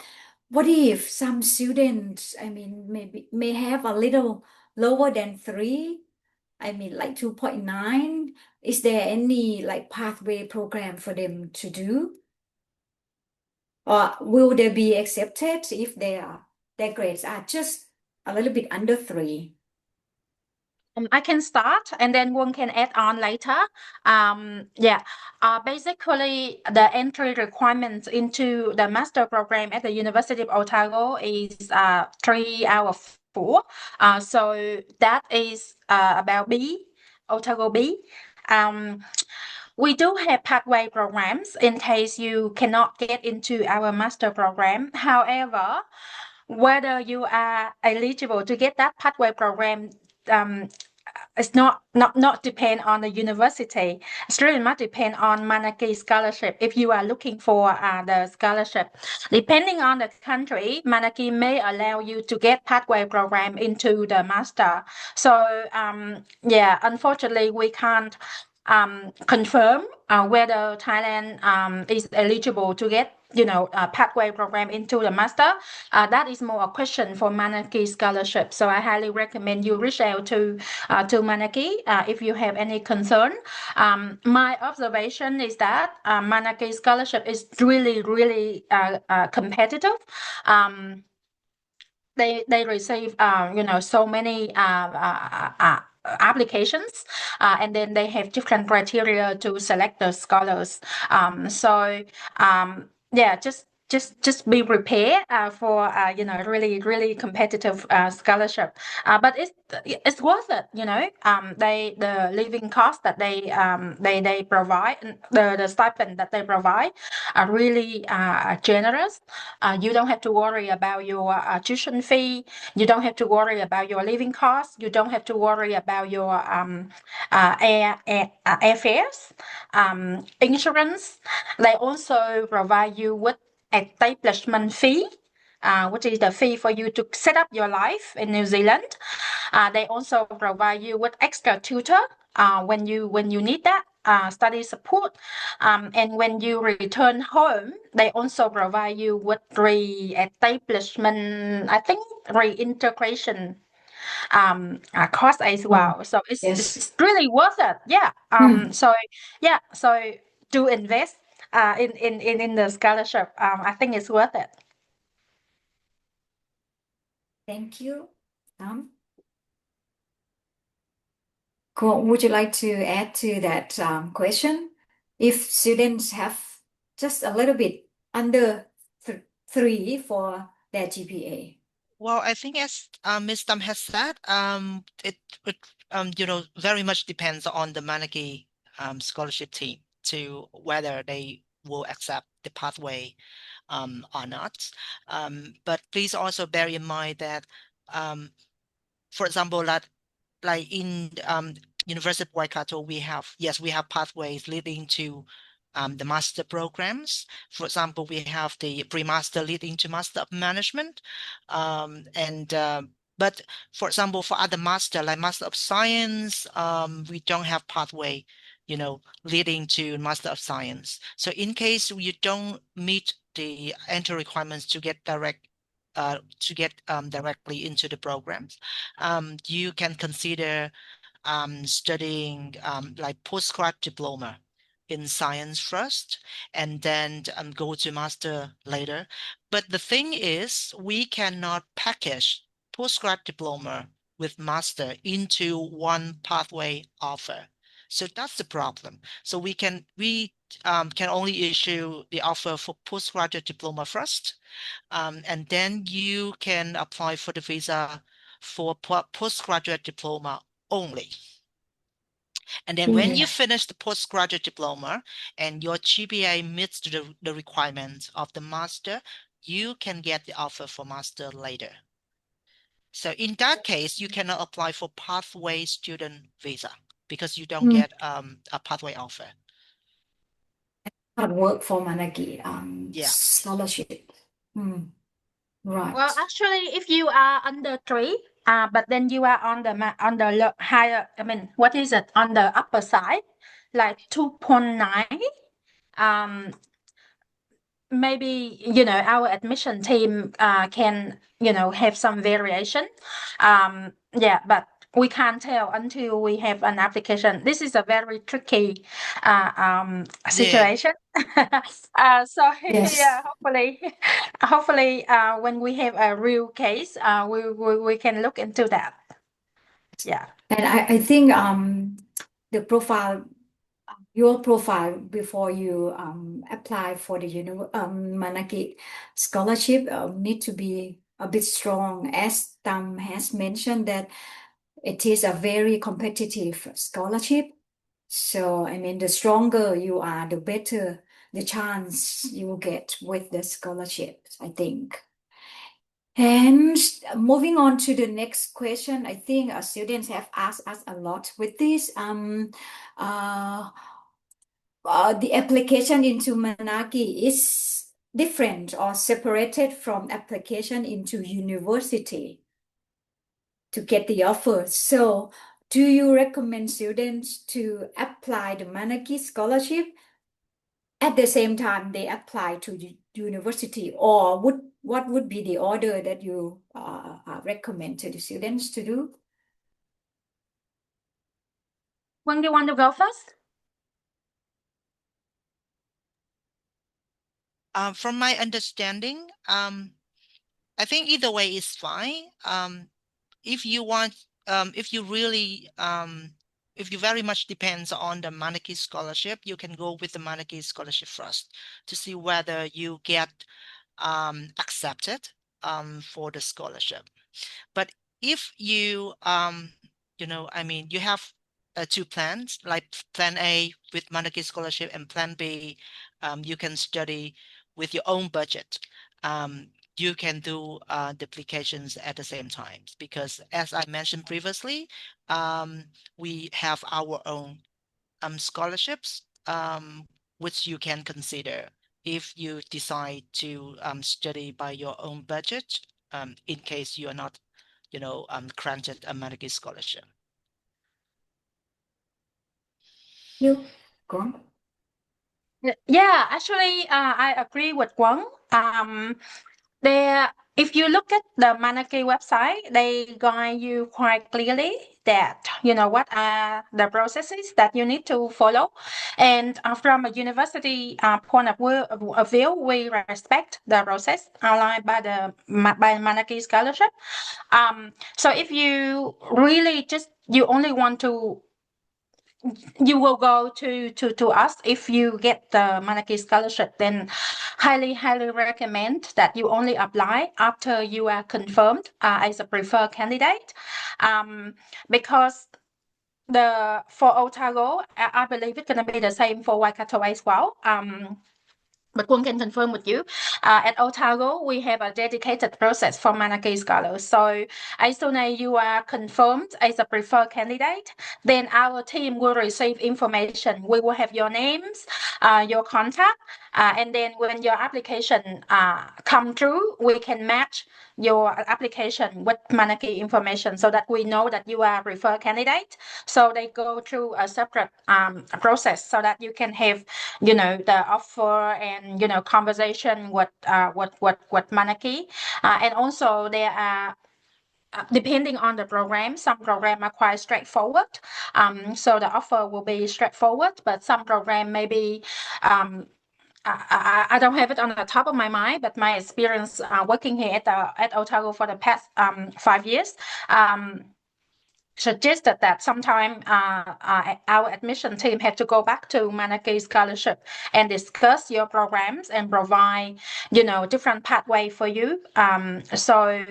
What if some students, I mean, may have a little lower than 3? I mean, like 2.9. Is there any like pathway program for them to do? Or will they be accepted if their grades are just a little bit under 3? I can start, and then one can add on later. Basically, the entry requirements into the master program at the University of Otago is 3 out of 4. So that is about B, Otago B. We do have pathway programs in case you cannot get into our master program. However, whether you are eligible to get that pathway program, it's not depend on the university. It's really much depend on Manaaki scholarship. If you are looking for the scholarship, depending on the country, Manaaki may allow you to get pathway program into the master. So unfortunately, we can't confirm whether Thailand is eligible to get a pathway program into the master. That is more a question for Manaaki scholarship. So I highly recommend you reach out to Manaaki if you have any concern. My observation is that Manaaki scholarship is really competitive. They receive so many applications, and then they have different criteria to select the scholars. yeah, just be prepared for really competitive scholarship. But it's worth it, the living cost that they provide, the stipend that they provide are really generous. You don't have to worry about your tuition fee. You don't have to worry about your living costs. You don't have to worry about your airfares, insurance. They also provide you with establishment fee, which is the fee for you to set up your life in New Zealand. They also provide you with extra tutor when you need that study support. And when you return home, they also provide you with re-establishment, I think reintegration cost as well. So Yes. it's really worth it. Yeah. So to invest in the scholarship, I think it's worth it. Thank you. Would you like to add to that question? If students have just a little bit under 3 for their GPA. Well, I think as Ms. Tam has said, it very much depends on the Manaaki scholarship team to whether they will accept the pathway or not. But please also bear in mind that, for example, that like in University of Waikato, we have pathways leading to the master programs. For example, we have the pre-master leading to Master of Management. But for example, for other master, like Master of Science, we don't have pathway, leading to Master of Science. So in case you don't meet the entry requirements to get directly into the programs, you can consider studying like postgrad diploma in science first, and then go to master later. But the thing is, we cannot package postgrad diploma with master into one pathway offer. So that's the problem. So we can only issue the offer for postgraduate diploma first, and then you can apply for the visa for postgraduate diploma only. And then when you finish the postgraduate diploma and your GPA meets the requirements of the master, you can get the offer for master later. So in that case, you cannot apply for pathway student visa because you don't get a pathway offer. Hard work for Manaaki Yeah. scholarship. Right. Well, actually, if you are under 3, but then you are on the higher, what is it, on the upper side, like 2.9, maybe our admission team can have some variation. But we can't tell until we have an application. This is a very tricky situation. So Yes. yeah, hopefully when we have a real case, we can look into that. Yeah. And I think the profile, your profile before you apply for the Manaaki scholarship need to be a bit strong, as Tam has mentioned that it is a very competitive scholarship. So the stronger you are, the better the chance you will get with the scholarship, I think. And moving on to the next question, I think students have asked us a lot with this. The application into Manaaki is different or separated from application into university to get the offer. So do you recommend students to apply the Manaaki scholarship at the same time they apply to the university, or what would be the order that you recommend to the students to do? When do you want to go first? From my understanding, I think either way is fine. If you want, if you really if you very much depends on the Manaaki scholarship, you can go with the Manaaki scholarship first to see whether you get accepted for the scholarship. But if you you have two plans, like plan A with Manaaki scholarship and plan B, you can study with your own budget. You can do duplications at the same time, because as I mentioned previously, we have our own scholarships, which you can consider if you decide to study by your own budget, in case you are not granted a Manaaki scholarship. You go. Yeah, actually, I agree with Quang. If you look at the Manaaki website, they guide you quite clearly that what are the processes that you need to follow, and from a university point of view, we respect the process outlined by Manaaki scholarship. So if you really you only want to, you will go to us if you get the Manaaki scholarship, then highly recommend that you only apply after you are confirmed as a preferred candidate, because for Otago, I believe it's going to be the same for Waikato as well. But one can confirm with you, at Otago, we have a dedicated process for Manaaki scholars. So as soon as you are confirmed as a preferred candidate, then our team will receive information. We will have your names, your contact, and then when your application come through, we can match your application with Manaaki information so that we know that you are a preferred candidate. So they go through a separate process so that you can have the offer and conversation with Manaaki, and also there are, depending on the program, some programs are quite straightforward, so the offer will be straightforward, but some program maybe I don't have it on the top of my mind, but my experience working here at Otago for the past 5 years suggested that sometime our admission team had to go back to Manaaki scholarship and discuss your programs and provide different pathway for you. So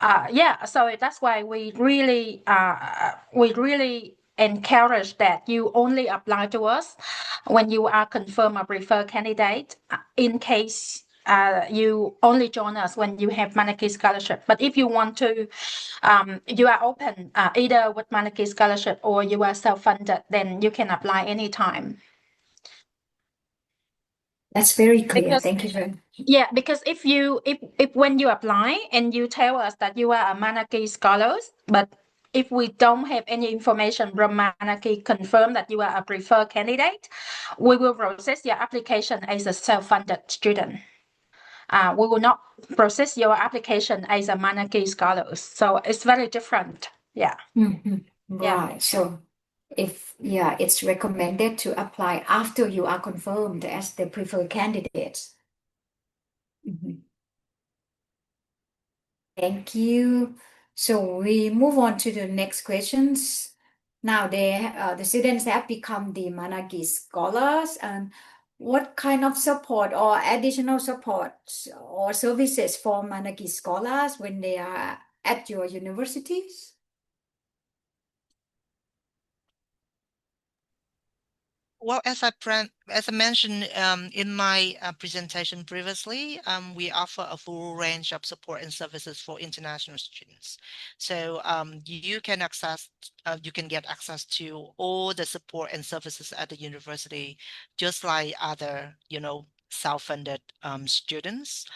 that's why we really encourage that you only apply to us when you are confirmed a preferred candidate, in case you only join us when you have Manaaki scholarship. But if you want to, you are open either with Manaaki scholarship or you are self-funded, then you can apply anytime. That's very clear. Because Thank you very much. yeah, because if when you apply and you tell us that you are a Manaaki scholars, but if we don't have any information from Manaaki confirm that you are a preferred candidate, we will process your application as a self-funded student. We will not process your application as a Manaaki scholars. So it's very different. Yeah. Mhm. Yeah. Right. So it's recommended to apply after you are confirmed as the preferred candidate. Mhm. Thank you. So we move on to the next questions. Now the students have become the Manaaki scholars, and what kind of support or additional support or services for Manaaki scholars when they are at your universities? Well, as I mentioned in my presentation previously, we offer a full range of support and services for international students. So you can get access to all the support and services at the university, just like other, self-funded students.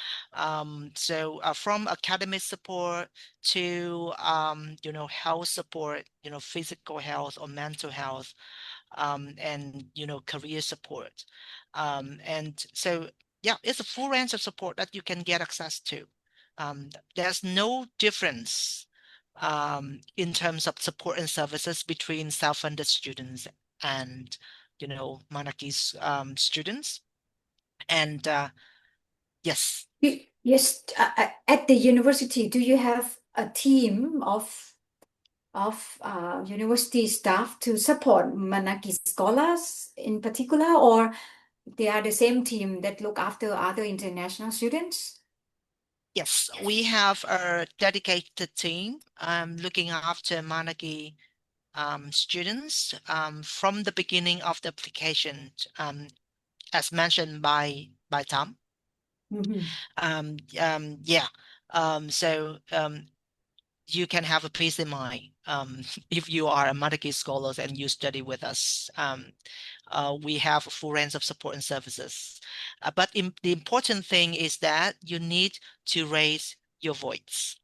So from academic support to health support, physical health or mental health, and career support, and so it's a full range of support that you can get access to. There's no difference in terms of support and services between self-funded students and Manaaki's students. And yes. Yes, at the university, do you have a team of of university staff to support Manaaki scholars in particular, or they are the same team that look after other international students? Yes, we have a dedicated team looking after Manaaki students from the beginning of the application, as mentioned by Tom. Yeah. So you can have a peace in mind if you are a Manaaki scholars and you study with us. We have a full range of support and services. But the important thing is that you need to raise your voice.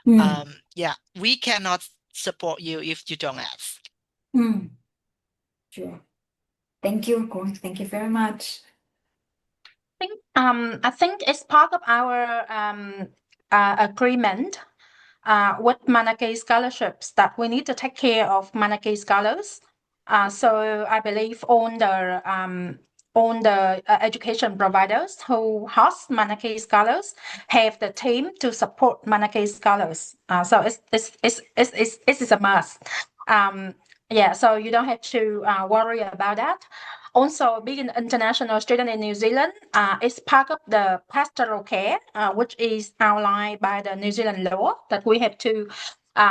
Yeah, we cannot support you if you don't ask. Sure. Thank you, Kun. Thank you very much. I think it's part of our agreement with Manaaki scholarships that we need to take care of Manaaki scholars. So I believe all the education providers who host Manaaki scholars have the team to support Manaaki scholars. So it's a must. Yeah, so you don't have to worry about that. Also, being an international student in New Zealand is part of the pastoral care, which is outlined by the New Zealand law that we have to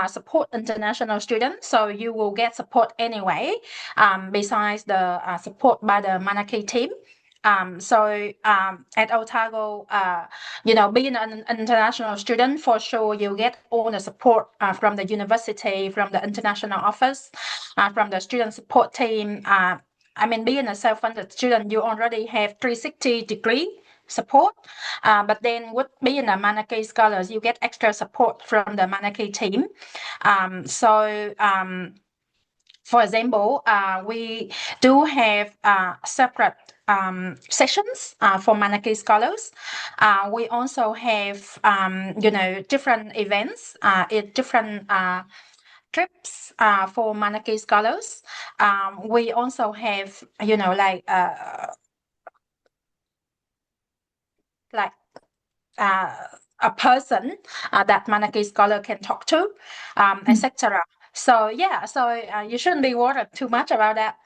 support international students. So you will get support anyway, besides the support by the Manaaki team. At Otago, being an international student, for sure you get all the support from the university, from the international office, from the student support team. Being a self-funded student, you already have 360-degree support. But then with being a Manaaki scholars, you get extra support from the Manaaki team. For example, we do have separate sessions for Manaaki scholars. We also have, different events, different trips for Manaaki scholars. We also have, a person that Manaaki scholar can talk to, etc. So yeah, you shouldn't be worried too much about that.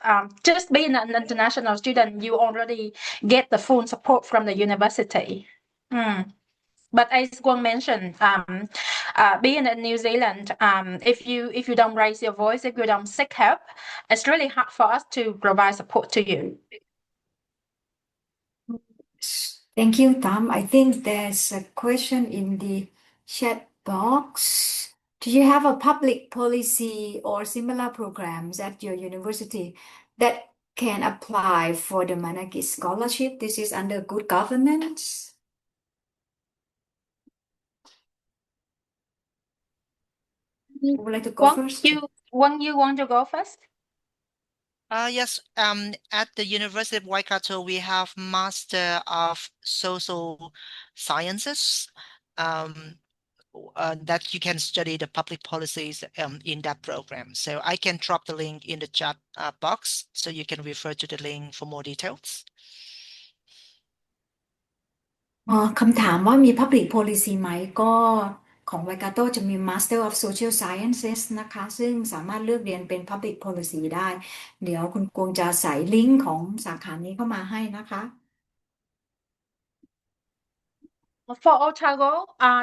Just being an international student, you already get the full support from the university. But as Kwon mentioned, being in New Zealand, if you don't raise your voice, if you don't seek help, it's really hard for us to provide support to you. Thank you, Tom. I think there's a question in the chat box. Do you have a public policy or similar programs at your university that can apply for the Manaaki scholarship? This is under good governance. Who would like to go first? You want to go first? Yes. At the University of Waikato, we have Master of Social Sciences. That you can study the public policies in that program. So I can drop the link in the chat box, so you can refer to the link for more details. คำถามว่ามี Public Policy ไหมก็ของ Waikato จะมี Master of Social Sciences นะคะซึ่งสามารถเลือกเรียนเป็น Public Policy ได้เดี๋ยวคุณกวงจะใส่ลิงก์ของสาขานี้เข้ามาให้นะคะ For Otago,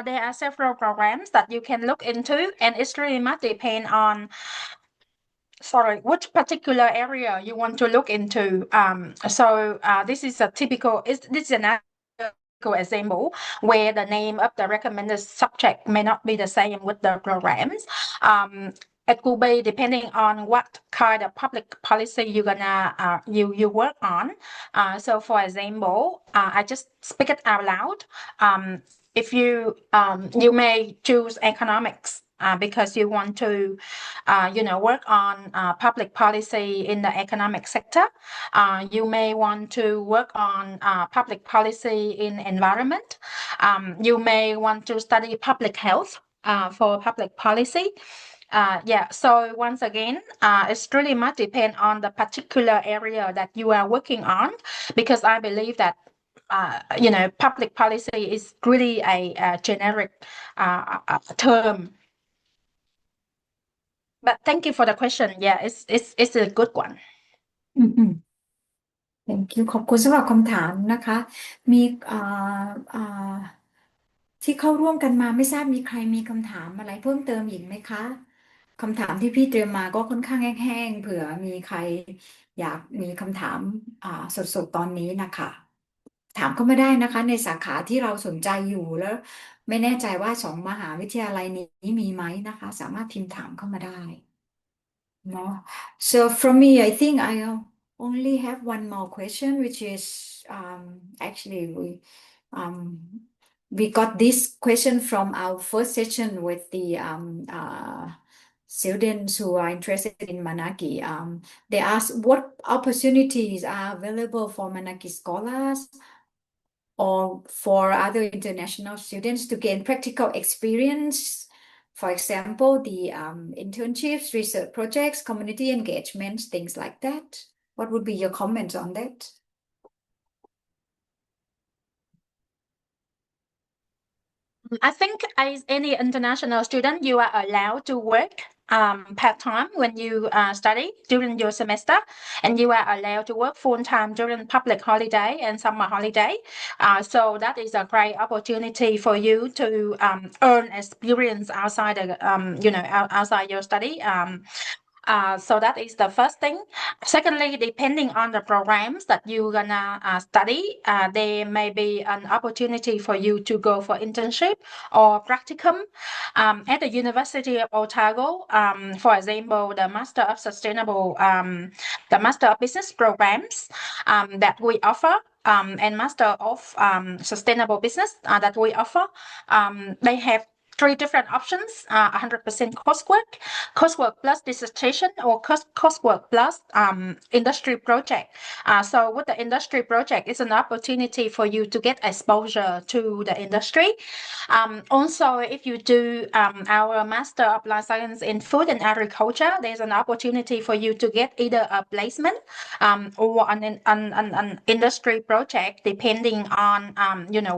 there are several programs that you can look into, and it's really much depend on which particular area you want to look into. This is a typical example where the name of the recommended subject may not be the same with the programs. It could be depending on what kind of public policy you're gonna you work on. So for example, I just speak it out loud. If you may choose economics because you want to work on public policy in the economic sector. You may want to work on public policy in environment. You may want to study public health for public policy. So once again, it's really much depend on the particular area that you are working on, because I believe that public policy is really a generic term. But thank you for the question. Yeah, it's a good one. อืม thank you ขอบคุณสำหรับคำถามนะคะ มีอ่าที่เข้าร่วมกันมาไม่ทราบมีใครมีคำถามอะไรเพิ่มเติมอีกไหมคะคำถามที่พี่เตรียมมาก็ค่อนข้างแห้งๆเผื่อมีใครอยากมีคำถามสดๆตอนนี้นะคะถามเข้ามาได้นะคะในสาขาที่เราสนใจอยู่แล้วไม่แน่ใจว่าสองมหาวิทยาลัยนี้มีไหมนะคะสามารถพิมพ์ถามเข้ามาได้ No. So from me, I think I only have one more question, which is actually we got this question from our first session with the students who are interested in Manaaki. They asked what opportunities are available for Manaaki scholars or for other international students to gain practical experience. For example, the internships, research projects, community engagements, things like that. What would be your comments on that? I think as any international student, you are allowed to work part-time when you study during your semester, and you are allowed to work full-time during public holiday and summer holiday. So that is a great opportunity for you to earn experience outside outside your study. So that is the first thing. Secondly, depending on the programs that you're gonna study, there may be an opportunity for you to go for internship or practicum. At the University of Otago, for example, the Master of the Master of Business programs that we offer, and Master of Sustainable Business that we offer, they have three different options: 100% coursework plus dissertation, or coursework plus industry project. So with the industry project, it's an opportunity for you to get exposure to the industry. Also, if you do our Master of Life Science in Food and Agriculture, there's an opportunity for you to get either a placement or an industry project, depending on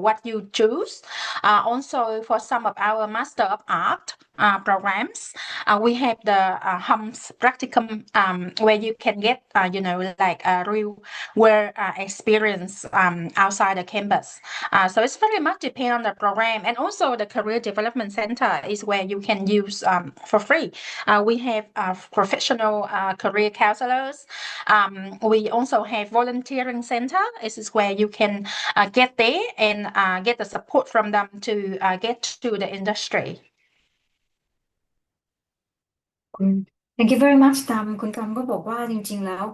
what you choose. Also, for some of our Master of Art programs, we have the HUMS practicum, where you can get like a real world experience outside the campus. So it's very much depend on the program, and also the Career Development Center is where you can use for free. We have professional career counselors. We also have volunteering center. This is where you can get there and get the support from them to get to the industry. Thank you very much ตามคุณตามก็บอกว่าจริงๆแล้ว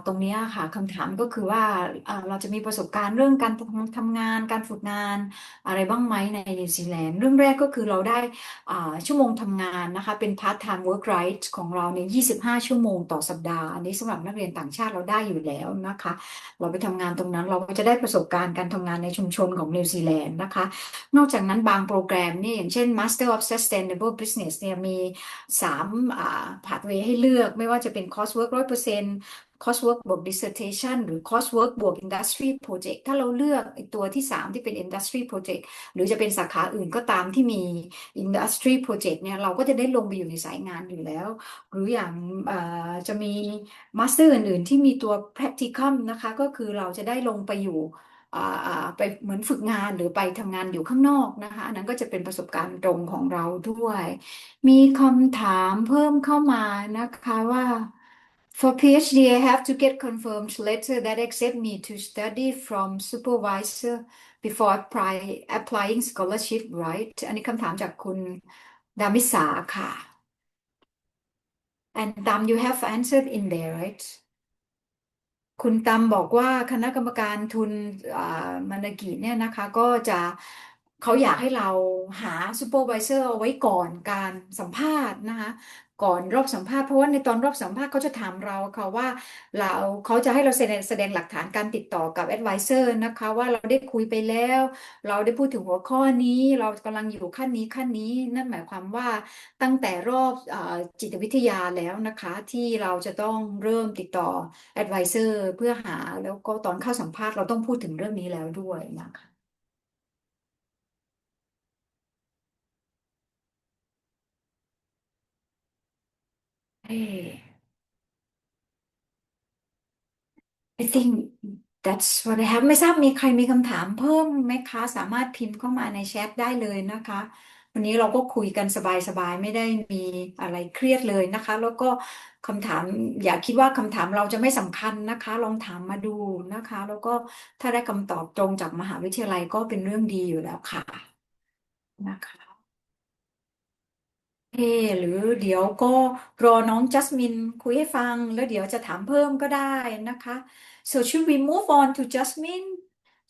ตรงนี้ค่ะคำถามก็คือว่าเราจะมีประสบการณ์เรื่องการทำงานการฝึกงานอะไรบ้างไหมในนิวซีแลนด์เรื่องแรกก็คือเราได้ชั่วโมงทำงานนะคะเป็น part time work right ของเราใน25ชั่วโมงต่อสัปดาห์อันนี้สำหรับนักเรียนต่างชาติเราได้อยู่แล้วนะคะเราไปทำงานตรงนั้นเราก็จะได้ประสบการณ์การทำงานในชุมชนของนิวซีแลนด์นะคะนอกจากนั้นบางโปรแกรมนี่อย่างเช่น Master of Sustainable Business เนี่ยมี3pathway ให้เลือกไม่ว่าจะเป็น coursework 100% coursework บวก dissertation หรือ coursework บวก industry project ถ้าเราเลือกตัวที่3ที่เป็น industry project หรือจะเป็นสาขาอื่นก็ตามที่มี industry project เนี่ยเราก็จะได้ลงไปอยู่ในสายงานอยู่แล้วหรืออย่างจะมี master อื่นๆที่มีตัว practicum นะคะก็คือเราจะได้ลงไปอยู่ไปเหมือนฝึกงานหรือไปทำงานอยู่ข้างนอกนะคะอันนั้นก็จะเป็นประสบการณ์ตรงของเราด้วยมีคำถามเพิ่มเข้ามานะคะว่า For PhD I have to get confirmed letter that accept me to study from supervisor before applying scholarship right อันนี้คำถามจากคุณดามิสาค่ะ and you have answered in there right คุณตำบอกว่าคณะกรรมการทุนมานากิเนี่ยนะคะก็จะเขาอยากให้เราหาซูเปอร์วิเซอร์เอาไว้ก่อนการสัมภาษณ์นะคะก่อนรอบสัมภาษณ์เพราะว่าในตอนรอบสัมภาษณ์เขาจะถามเราค่ะว่าเขาจะให้เราแสดงหลักฐานการติดต่อกับแอดไวเซอร์นะคะว่าเราได้คุยไปแล้วเราได้พูดถึงหัวข้อนี้เรากำลังอยู่ขั้นนี้นั่นหมายความว่าตั้งแต่รอบจิตวิทยาแล้วนะคะที่เราจะต้องเริ่มติดต่อ advisor เพื่อหาแล้วก็ตอนเข้าสัมภาษณ์เราต้องพูดถึงเรื่องนี้แล้วด้วยนะคะ Hey, I think that's what I have ไม่ทราบมีใครมีคำถามเพิ่มไหมคะสามารถพิมพ์เข้ามาในแชทได้เลยนะคะวันนี้เราก็คุยกันสบายๆไม่ได้มีอะไรเครียดเลยนะคะแล้วก็คำถามอย่าคิดว่าคำถามเราจะไม่สำคัญนะคะลองถามมาดูนะคะแล้วก็ถ้าได้คำตอบตรงจากมหาวิทยาลัยก็เป็นเรื่องดีอยู่แล้วค่ะนะคะ เอหรือเดี๋ยวก็รอน้องจัสมินคุยให้ฟังแล้วเดี๋ยวจะถามเพิ่มก็ได้นะคะ so should we move on to Jasmine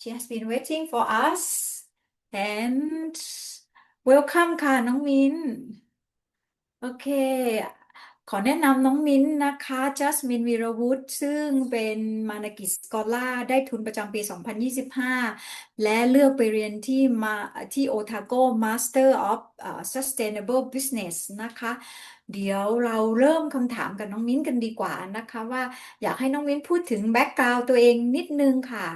she has been waiting for us and welcome ค่ะน้องมิน โอเค ขอแนะนำน้องมิ้นนะคะจัสมินวีรวุฒิซึ่งเป็นมานากิสกอล่าได้ทุนประจำปี 2025 และเลือกไปเรียนที่โอทาโก Master of Sustainable Business นะคะ เดี๋ยวเราเริ่มคำถามกับน้องมิ้นกันดีกว่านะคะว่าอยากให้น้องมิ้นพูดถึงแบ็กกราว n d ตัวเองนิดนึงค่ะ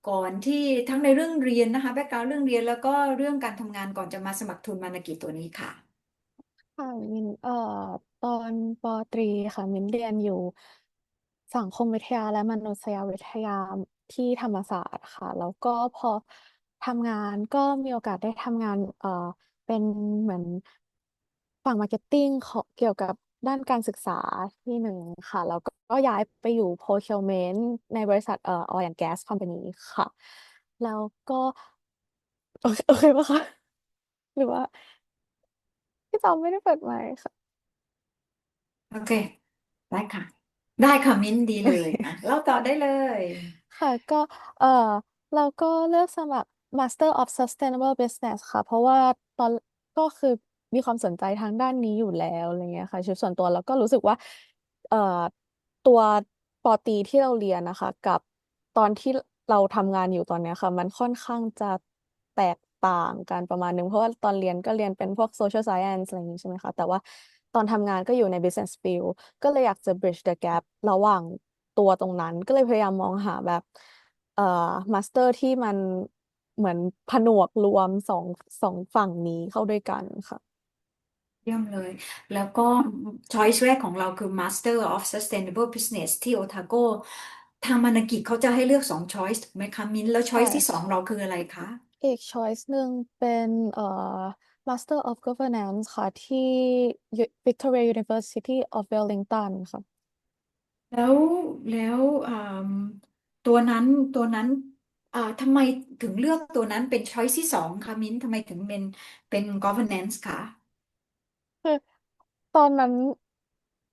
ก่อนที่ทั้งในเรื่องเรียนนะคะแบ็กกราว n d เรื่องเรียนแล้วก็เรื่องการทำงานก่อนจะมาสมัครทุนมานากิตัวนี้ค่ะ ค่ะมินตอนปอตรีค่ะมินเรียนอยู่สังคมวิทยาและมนุษยวิทยาที่ธรรมศาสตร์ค่ะแล้วก็พอทำงานก็มีโอกาสได้ทำงานเป็นเหมือนฝั่งมาร์เก็ตติ้งของเกี่ยวกับด้านการศึกษาที่หนึ่งค่ะแล้วก็ย้ายไปอยู่ procurement ในบริษัทoil and gas company ค่ะแล้วก็โอเคปะคะหรือว่าพี่จอมไม่ได้เปิดไมค์ค่ะ โอเค ได้ค่ะ ได้ค่ะมิ้นดีโอเลยอ่ะเคเล่าต่อได้เลย ค่ะก็เออเราก็เลือกสมัคร Master of Sustainable Business ค่ะเพราะว่าตอนก็คือมีความสนใจทางด้านนี้อยู่แล้วอะไรเงี้ยค่ะส่วนตัวเราก็รู้สึกว่าเอ่อตัวปอตรีที่เราเรียนนะคะกับตอนที่เราทำงานอยู่ตอนเนี้ยค่ะมันค่อนข้างจะแตกต่างกันประมาณนึงเพราะว่าตอนเรียนก็เรียนเป็นพวก social science อะไรอย่างนี้ใช่ไหมคะแต่ว่าตอนทำงานก็อยู่ใน business field ก็เลยอยากจะ bridge the gap ระหว่างตัวตรงนั้นก็เลยพยายามมองหาแบบเอ่อมาสเตอร์ที่มันเหมือนผนวกรวมสองฝั่งนี้เข้าด้วยกันค่ะเยี่ยมเลย แล้วก็ choice แรกของเราคือ Master of Sustainable Business ที่โอทาโกทางมานากิเขาจะให้เลือกสอง choice ถูกไหมคะมิ้นแล้ว ใช่ choice ที่สองค่ะเราคืออะไรคะ อีก choice หนึ่งเป็นMaster of Governance ค่ะที่ Victoria University of Wellington ค่ะ แล้วแล้วตัวนั้นทำไมถึงเลือกตัวนั้นเป็น choice ที่สองคะมิ้นทำไมถึงเป็น governance คะคือตอนนั้น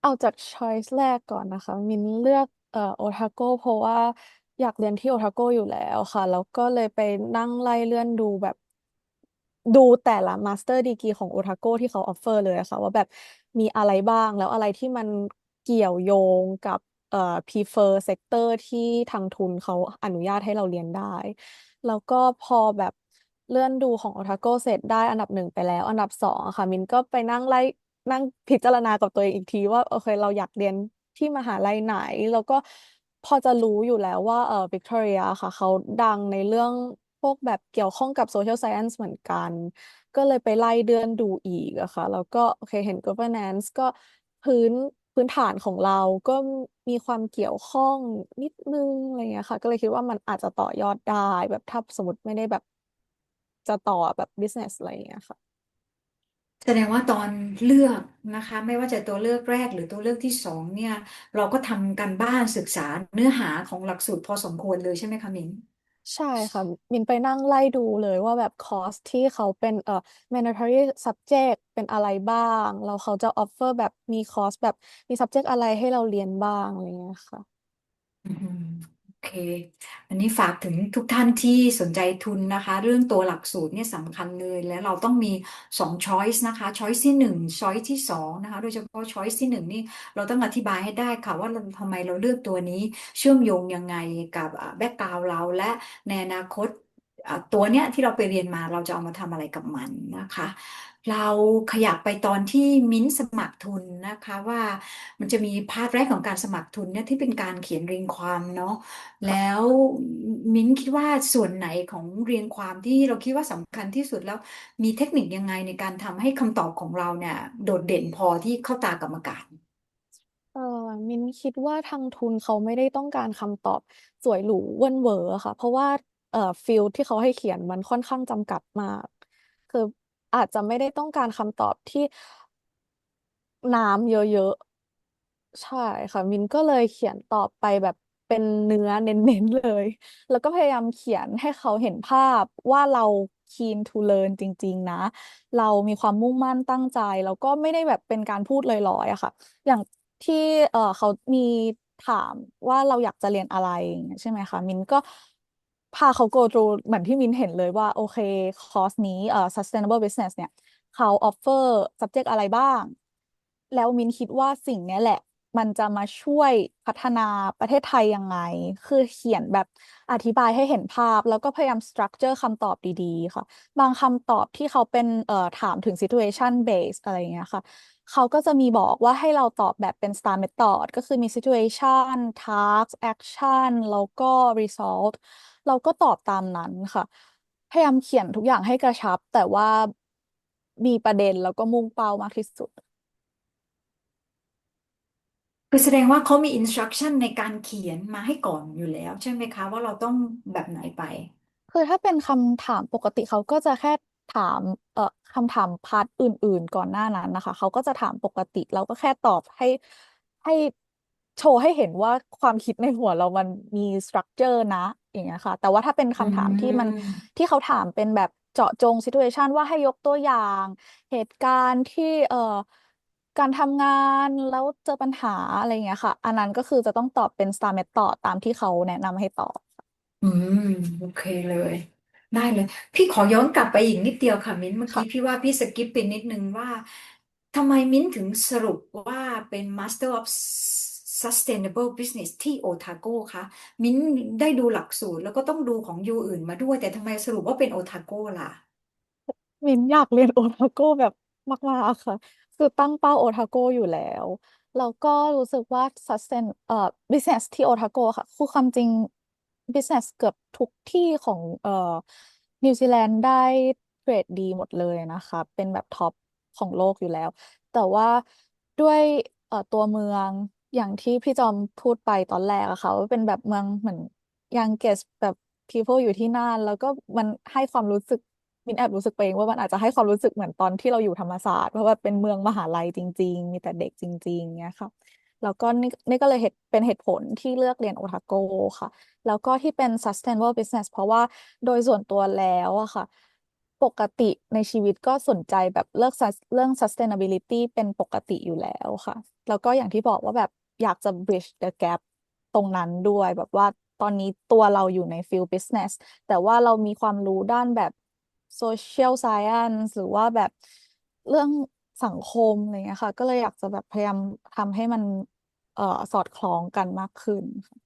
เอาจาก choice แรกก่อนนะคะมินเลือกโอทาโกเพราะว่าอยากเรียนที่โอทาโกอยู่แล้วค่ะแล้วก็เลยไปนั่งไล่เลื่อนดูแบบดูแต่ละมาสเตอร์ดีกรีของโอทาโกที่เขาออฟเฟอร์เลยอะค่ะว่าแบบมีอะไรบ้างแล้วอะไรที่มันเกี่ยวโยงกับprefer sector ที่ทางทุนเขาอนุญาตให้เราเรียนได้ แล้วก็พอแบบเลื่อนดูของโอทาโก้เสร็จได้อันดับหนึ่งไปแล้วอันดับสองอะค่ะมินก็ไปนั่งพิจารณากับตัวเองอีกทีว่าโอเคเราอยากเรียนที่มหาลัยไหนแล้วก็พอจะรู้อยู่แล้วว่าวิกตอเรียค่ะเขาดังในเรื่องพวกแบบเกี่ยวข้องกับโซเชียลไซ n อนซ์เหมือนกันก็เลยไปไล่เดือนดูอีกอะค่ะแล้วก็โอเคเห็น governance ก็พื้นพื้นฐานของเราก็มีความเกี่ยวข้องนิดนึงอะไรเงี้ยค่ะก็เลยคิดว่ามันอาจจะต่อยอดได้แบบถ้าสมมติไม่ได้แบบจะต่อแบบ business อะไรอย่างเงี้ยค่ะแสดงว่าตอนเลือกนะคะไม่ว่าจะตัวเลือกแรกหรือตัวเลือกที่สองเนี่ยเราก็ทำกันบ้านศึกษาเนื้อหาของหลักสูตรพอสมควรเลยใช่ไหมคะมิน ใช่ค่ะมินไปนั่งไล่ดูเลยว่าแบบคอร์สที่เขาเป็นmandatory subject เป็นอะไรบ้างแล้วเขาจะ offer แบบมีคอร์สแบบมี subject อะไรให้เราเรียนบ้างอะไรเงี้ยค่ะอืมโอเคอันนี้ฝากถึงทุกท่านที่สนใจทุนนะคะเรื่องตัวหลักสูตรเนี่ยสำคัญเลยและเราต้องมีสองช้อยส์นะคะช้อยส์ที่หนึ่งช้อยส์ที่สองนะคะโดยเฉพาะช้อยส์ที่หนึ่งนี่เราต้องอธิบายให้ได้ค่ะว่าเราทำไมเราเลือกตัวนี้เชื่อมโยงยังไงกับแบ็กกราวด์เราและในอนาคตตัวเนี้ยที่เราไปเรียนมาเราจะเอามาทำอะไรกับมันนะคะเราขยับไปตอนที่มิ้นท์สมัครทุนนะคะว่า มันจะมีพาร์ทแรกของการสมัครทุนเนี่ยที่เป็นการเขียนเรียงความเนาะแล้ค่ะวมิ้นคิดว่าส่วนไหนของเรียงความที่เราคิดว่าสำคัญที่สุดแล้วมีเทคนิคยังไงในการทำให้คำตอบของเราเนี่ยโดดเด่นพอที่เข้าตากรรมการ มินคิดว่าทางทุนเขาไม่ได้ต้องการคำตอบสวยหรูเว่นเวอร์อะค่ะเพราะว่าฟิลที่เขาให้เขียนมันค่อนข้างจำกัดมากคืออาจจะไม่ได้ต้องการคำตอบที่น้ำเยอะๆใช่ค่ะมินก็เลยเขียนตอบไปแบบเป็นเนื้อเน้นๆเลยแล้วก็พยายามเขียนให้เขาเห็นภาพว่าเรา keen to learn จริงๆนะเรามีความมุ่งมั่นตั้งใจแล้วก็ไม่ได้แบบเป็นการพูดลอยๆอะค่ะ อย่างที่เขามีถามว่าเราอยากจะเรียนอะไรอย่างเงี้ยใช่ไหมคะมินก็พาเขา go through เหมือนที่มินเห็นเลยว่าโอเคคอร์สนี้sustainable business เนี่ยเขา offer subject อะไรบ้างแล้วมินคิดว่าสิ่งเนี้ยแหละมันจะมาช่วยพัฒนาประเทศไทยยังไงคือเขียนแบบอธิบายให้เห็นภาพแล้วก็พยายาม structure คำตอบดีๆค่ะบางคำตอบที่เขาเป็นถามถึง situation based อะไรอย่างเงี้ยค่ะ เขาก็จะมีบอกว่าให้เราตอบแบบเป็น STAR method ก็คือมี situation task action แล้วก็ result เราก็ตอบตามนั้นค่ะพยายามเขียนทุกอย่างให้กระชับแต่ว่ามีประเด็นแล้วก็มุ่งเป้ามากที่สุด คือแสดงว่าเขามี instruction ในการเขียนมาให้ก่อนอยู่แล้วใช่ไหมคะว่าเราต้องแบบไหนไปคือถ้าเป็นคำถามปกติเขาก็จะแค่ถามคำถามพาร์ทอื่นๆก่อนหน้านั้นนะคะเขาก็จะถามปกติเราก็แค่ตอบให้โชว์ให้เห็นว่าความคิดในหัวเรามันมีสตรัคเจอร์นะอย่างเงี้ยค่ะแต่ว่าถ้าเป็นอืคำถามที่มันม ที่เขาถามเป็นแบบเจาะจง situation ว่าให้ยกตัวอย่างเหตุการณ์ที่การทำงานแล้วเจอปัญหาอะไรเงี้ยค่ะอันนั้นก็คือจะต้องตอบเป็น STAR method ตามที่เขาแนะนำให้ตอบอืมโอเคเลยได้เลยพี่ขอย้อนกลับไปอีกนิดเดียวค่ะมิ้นเมื่อกี้พี่ค่ะ ว่าพี่สกิปไปนิดนึงว่าทำไมมิ้นถึงสรุปว่าเป็น Master of Sustainable Business ที่โอทาโก้คะมิ้นได้ดูหลักสูตรแล้วก็ต้องดูของยูอื่นมาด้วยแต่ทำไมสรุปว่าเป็นโอทาโก้ล่ะมินอยากเรียนโอทาโก้แบบมากๆค่ะคือตั้งเป้าโอทาโก้อยู่แล้วแล้วก็รู้สึกว่า sustain business ที่โอทาโก้ค่ะคือความจริง business เกือบทุกที่ของนิวซีแลนด์ได้เกรดดีหมดเลยนะคะเป็นแบบท็อปของโลกอยู่แล้วแต่ว่าด้วยตัวเมืองอย่างที่พี่จอมพูดไปตอนแรกอะค่ะว่าเป็นแบบเมืองเหมือนยังเกสแบบ people อยู่ที่นั่นแล้วก็มันให้ความรู้สึก มินแอบรู้สึกไปเองว่ามันอาจจะให้ความรู้สึกเหมือนตอนที่เราอยู่ธรรมศาสตร์เพราะว่าเป็นเมืองมหาลัยจริงๆมีแต่เด็กจริงๆเนี่ยค่ะแล้วก็นี่ก็เลยเป็นเหตุผลที่เลือกเรียนโอทาโกค่ะแล้วก็ที่เป็น sustainable business เพราะว่าโดยส่วนตัวแล้วอะค่ะปกติในชีวิตก็สนใจแบบเรื่อง sustainability เป็นปกติอยู่แล้วค่ะแล้วก็อย่างที่บอกว่าแบบอยากจะ bridge the gap ตรงนั้นด้วยแบบว่าตอนนี้ตัวเราอยู่ใน field business แต่ว่าเรามีความรู้ด้านแบบ social science หรือว่าแบบเรื่องสังคมอะไรเงี้ยค่ะก็เลยอยากจะแบบพยายามทำให้มันสอดคล้องกันมากขึ้นค่ะ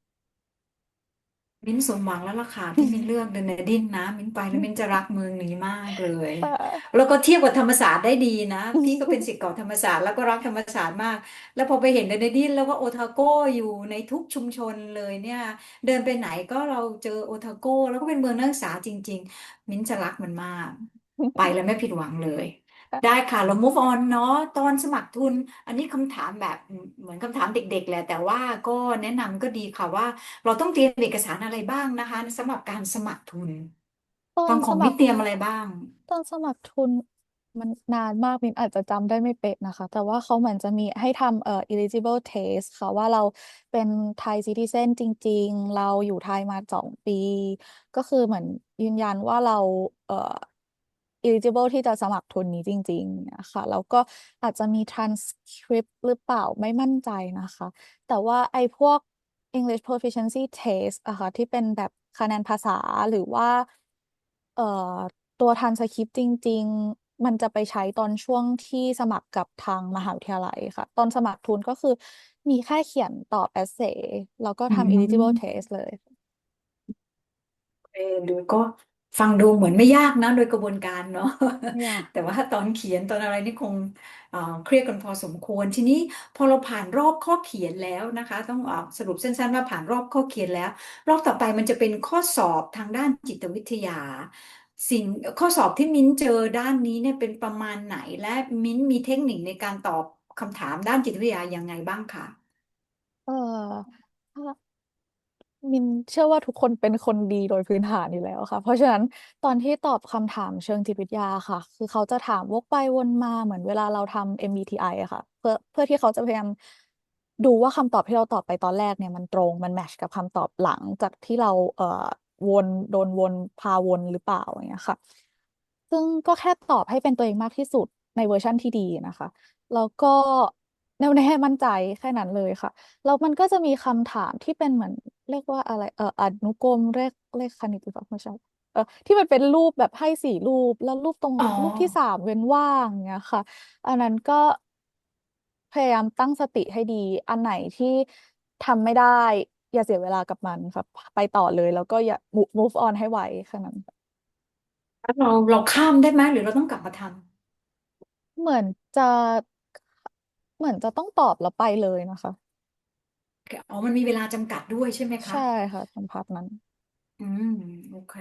มิ้นสมหวังแล้วล่ะค่ะที่มิ้นเลือกเดนเนดินนะมิ้นไปแล้วมิ้นจะรักเมืองนี้มากเลยค่ะ แล้วก็เทียบกับธรรมศาสตร์ได้ดีนะพี่ก็เป็นศิษย์เก่าธรรมศาสตร์แล้วก็รักธรรมศาสตร์มากแล้วพอไปเห็นเดนเนดินแล้วก็โอทาโก้อยู่ในทุกชุมชนเลยเนี่ยเดินไปไหนก็เราเจอโอทาโก้แล้วก็เป็นเมืองนักศึกษาจริงๆมิ้นจะรักมันมากไปแล้วไม่ผิดหวังเลยได้ค่ะเรา move on เนาะตอนสมัครทุนอันนี้คำถามแบบเหมือนคำถามเด็กๆแหละแต่ว่าก็แนะนำก็ดีค่ะว่า เราต้องเตรียมเอกสารอะไรบ้างนะคะสำหรับการสมัครทุนตอฟังของนสมัครมิเตรียมอะไรบ้างตอนสมัครทุนมันนานมากมินอาจจะจำได้ไม่เป๊ะนะคะแต่ว่าเขาเหมือนจะมีให้ทำeligible test ค่ะว่าเราเป็นไทย citizen จริงๆเราอยู่ไทยมา2 ปีก็คือเหมือนยืนยันว่าเราเอ่อ eligible ที่จะสมัครทุนนี้จริงๆนะคะแล้วก็อาจจะมี transcript หรือเปล่าไม่มั่นใจนะคะแต่ว่าไอ้พวก English proficiency test อะค่ะที่เป็นแบบคะแนนภาษาหรือว่าเอ่อตัวทันสคริปต์จริงๆมันจะไปใช้ตอนช่วงที่สมัครกับทางมหาวิทยาลัยค่ะตอนสมัครทุนก็คือมีแค่เขียนตอบ essay แล้วก็อืทำ eligible ม test เลยดูก็ฟังดูเหมือนไม่ยากนะโดยกระบวนการเนาะ อยาก แต่ว่าตอนเขียนตอนอะไรนี่คงเครียดกันพอสมควรทีนี้พอเราผ่านรอบข้อเขียนแล้วนะคะต้องสรุปสั้นๆว่าผ่านรอบข้อเขียนแล้วรอบต่อไปมันจะเป็นข้อสอบทางด้านจิตวิทยาสิ่งข้อสอบที่มิ้นเจอด้านนี้เนี่ยเป็นประมาณไหนและมิ้นมีเทคนิคในการตอบคำถามด้านจิตวิทยายังไงบ้างคะ ถ้ามินเชื่อว่าทุกคนเป็นคนดีโดยพื้นฐานอยู่แล้วค่ะเพราะฉะนั้นตอนที่ตอบคำถามเชิงจิตวิทยาค่ะคือเขาจะถามวกไปวนมาเหมือนเวลาเราทำ MBTI อะค่ะเพื่อที่เขาจะพยายามดูว่าคำตอบที่เราตอบไปตอนแรกเนี่ยมันตรงมันแมทช์กับคำตอบหลังจากที่เราโดนวนพาวนหรือเปล่าอย่างเงี้ยค่ะซึ่งก็แค่ตอบให้เป็นตัวเองมากที่สุดในเวอร์ชันที่ดีนะคะแล้วก็แน่วแน่มั่นใจแค่นั้นเลยค่ะ แล้วมันก็จะมีคำถามที่เป็นเหมือนเรียกว่าอะไรอนุกรมเลขคณิตหรือเปล่าไม่ใช่ที่มันเป็นรูปแบบให้4 รูปแล้วรูปตรงอ๋อรูปที่3เว้นว่างเงี้ยค่ะอันนั้นก็พยายามตั้งสติให้ดีอันไหนที่ทำไม่ได้อย่าเสียเวลากับมันครับไปต่อเลยแล้วก็อย่า move on ให้ไวแค่นั้นแล้วเราข้ามได้ไหมหรือเราต้องกลับมาทเหมือนจะเหมือนจะต้องตอบแล้วไปเลยนะคะำอ๋อมันมีเวลาจำกัดด้วยใช่ไหมคะ ใช่ค่ะสัมภาษณ์นั้นอืมโอเค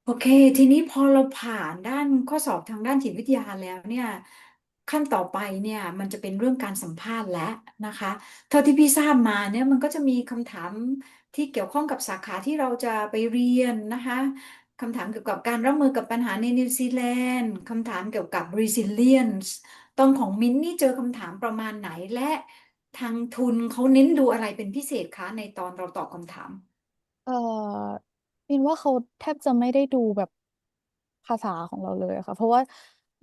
โอเคทีนี้พอเราผ่านด้านข้อสอบทางด้านจิตวิทยาแล้วเนี่ยขั้นต่อไปเนี่ยมันจะเป็นเรื่องการสัมภาษณ์แล้วนะคะเท่าที่พี่ทราบมาเนี่ยมันก็จะมีคำถามที่เกี่ยวข้องกับสาขาที่เราจะไปเรียนนะคะคำถามเกี่ยวกับการรับมือกับปัญหาในนิวซีแลนด์คำถามเกี่ยวกับ resilience ตอนของมิ้นท์นี่เจอคำถามประมาณไหนและทางทุนเขาเน้นดูอะไรเป็นพิเศษคะในตอนเราตอบคำถาม เอ่อมินว่าเขาแทบจะไม่ได้ดูแบบภาษาของเราเลยอะค่ะเพราะว่า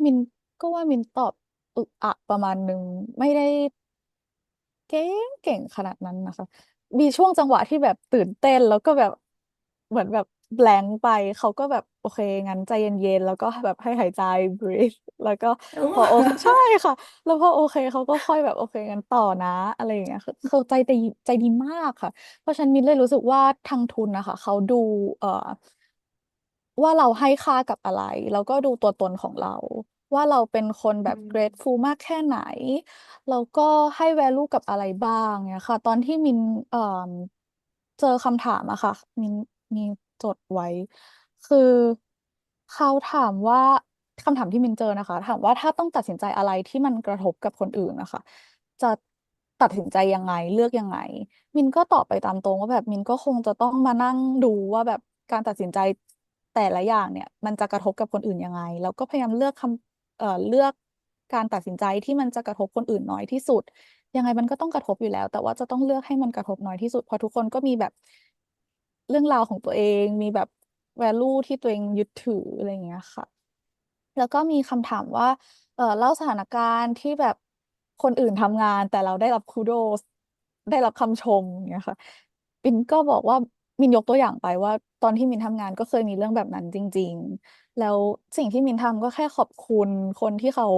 มินก็ว่ามินตอบอึกอักประมาณหนึ่งไม่ได้เก่งขนาดนั้นนะคะมีช่วงจังหวะที่แบบตื่นเต้นแล้วก็แบบเหมือนแบบแบลงไปเขาก็แบบโอเคงั้นใจเย็นๆแล้วก็แบบให้หายใจ breathe แล้วก็โอ้ พอโอเคใช่ค่ะแล้วพอโอเคเขาก็ค่อยแบบโอเคงั้นต่อนะอะไรอย่างเงี้ยคือเขาใจดีมากค่ะ เพราะฉะนั้นมินเลยรู้สึกว่าทางทุนนะคะเขาดูเอ่อว่าเราให้ค่ากับอะไรแล้วก็ดูตัวตนของเราว่าเราเป็นคนแบอืบ ม grateful มากแค่ไหนแล้วก็ให้ value กับอะไรบ้างเนี่ยค่ะตอนที่มินเอ่อเจอคำถามอะค่ะมินมีจดไว้คือเขาถามว่าคำถามที่มินเจอนะคะถามว่าถ้าต้องตัดสินใจอะไรที่มันกระทบกับคนอื่นนะคะจะตัดสินใจยังไงเลือกยังไง มินก็ตอบไปตามตรงว่าแบบมินก็คงจะต้องมานั่งดูว่าแบบการตัดสินใจแต่ละอย่างเนี่ยมันจะกระทบกับคนอื่นยังไงแล้วก็พยายามเลือกเลือกการตัดสินใจที่มันจะกระทบคนอื่นน้อยที่สุดยังไงมันก็ต้องกระทบอยู่แล้วแต่ว่าจะต้องเลือกให้มันกระทบน้อยที่สุดเพราะทุกคนก็มีแบบเรื่องราวของตัวเองมีแบบ value ที่ตัวเองยึดถืออะไรอย่างเงี้ยค่ะ แล้วก็มีคำถามว่าเล่าสถานการณ์ที่แบบคนอื่นทำงานแต่เราได้รับคูโดสได้รับคำชมอย่างเงี้ยค่ะมินก็บอกว่ามินยกตัวอย่างไปว่าตอนที่มินทำงานก็เคยมีเรื่องแบบนั้นจริงๆแล้วสิ่งที่มินทำก็แค่ขอบคุณคนที่เขา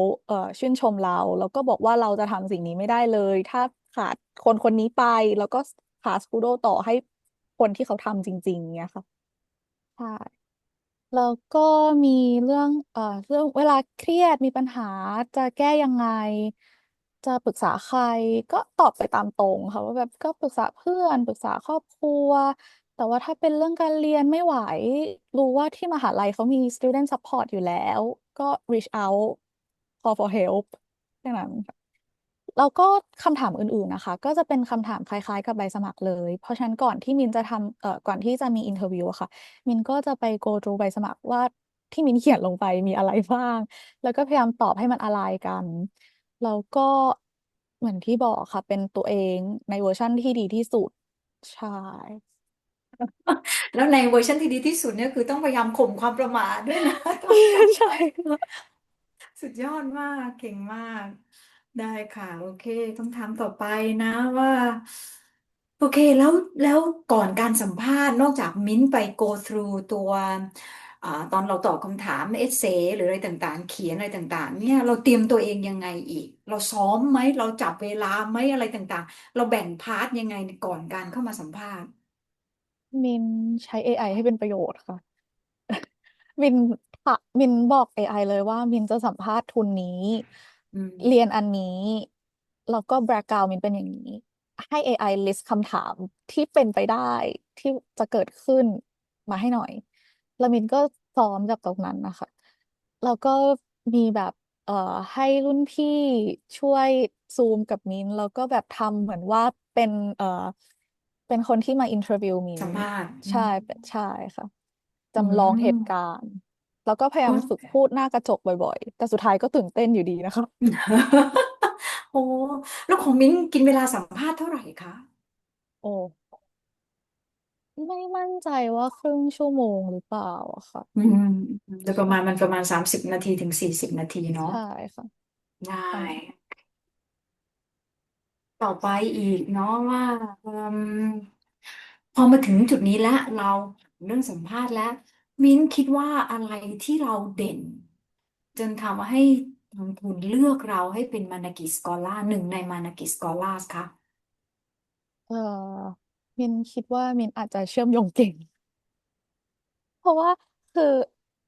ชื่นชมเราแล้วก็บอกว่าเราจะทำสิ่งนี้ไม่ได้เลยถ้าขาดคนคนนี้ไปแล้วก็พาสคูโดต่อให้คนที่เขาทำจริงๆเงี้ยค่ะใช่ แล้วก็มีเรื่องเวลาเครียดมีปัญหาจะแก้ยังไงจะปรึกษาใครก็ตอบไปตามตรงค่ะว่าแบบก็ปรึกษาเพื่อนปรึกษาครอบครัวแต่ว่าถ้าเป็นเรื่องการเรียนไม่ไหวรู้ว่าที่มหาลัยเขามี student support อยู่แล้วก็ reach out call for help แค่นั้นค่ะแล้วก็คำถามอื่นๆนะคะก็จะเป็นคำถามคล้ายๆกับใบสมัครเลยเพราะฉะนั้นก่อนที่มินจะทำก่อนที่จะมี interview อะค่ะ มินก็จะไป go through ใบสมัครว่าที่มินเขียนลงไปมีอะไรบ้าง แล้วก็พยายามตอบให้มันอะไรกันแล้วก็เหมือนที่บอกค่ะเป็นตัวเองในเวอร์ชั่นที่ดีที่สุดใช่ แล้วในเวอร์ชันที่ดีที่สุดเนี่ยคือต้องพยายามข่มความประมาทด้วยนะ ใช่ค่ะสุดยอดมากเก่งมากได้ค่ะโอเคต้องถามต่อไปนะว่าโอเคแล้วก่อนการสัมภาษณ์นอกจากมิ้นท์ไป go through ตัวตอนเราตอบคำถามเอเซหรืออะไรต่างๆเขียนอะไรต่างๆเนี่ยเราเตรียมตัวเองยังไงอีกเราซ้อมไหมเราจับเวลาไหมอะไรต่างๆเราแบ่งพาร์ทยังไงก่อนการเข้ามาสัมภาษณ์มินใช้ AI ให้เป็นประโยชน์ค่ะ มินมินบอก AI เลยว่ามินจะสัมภาษณ์ทุนนี้อืม เรียนอันนี้แล้วก็แบ็กกราว n d มินเป็นอย่างนี้ให้ AI list คำถามที่เป็นไปได้ที่จะเกิดขึ้นมาให้หน่อยแล้วมินก็ซ้อมจากตรงนั้นนะคะแล้วก็มีแบบให้รุ่นพี่ช่วยซูมกับมินแล้วก็แบบทำเหมือนว่า เป็นเป็นคนที่มาอินเทอร์วิวมินสัมภาษณ์ใช่ใช่ค่ะจำลองเหตุการณ์แล้วก็พยายาก็ มฝึกพูดหน้ากระจกบ่อยๆแต่สุดท้ายก็ตื่นเต้นอยู่ดีนะคะ โอ้แล้วของมิ้นกินเวลาสัมภาษณ์เท่าไหร่คะโอ้ไม่มั่นใจว่าครึ่งชั่วโมงหรือเปล่าอะค่ะอืมโดยประมาณมันใช่ประมาณ30 นาทีถึง 40 นาทีเนาะใช่ค่ะได้ประมาณต่อไปอีกเนาะว่ามพอมาถึงจุดนี้แล้วเราเรื่องสัมภาษณ์แล้วมิ้นคิดว่าอะไรที่เราเด่นจนทำให้ทางทุนเลือกเราให้เป็นมานากิสกอล่าหนึ่งในมานากิสกอล่าค่ะเออมินคิดว่ามินอาจจะเชื่อมโยงเก่ง เพราะว่าคือ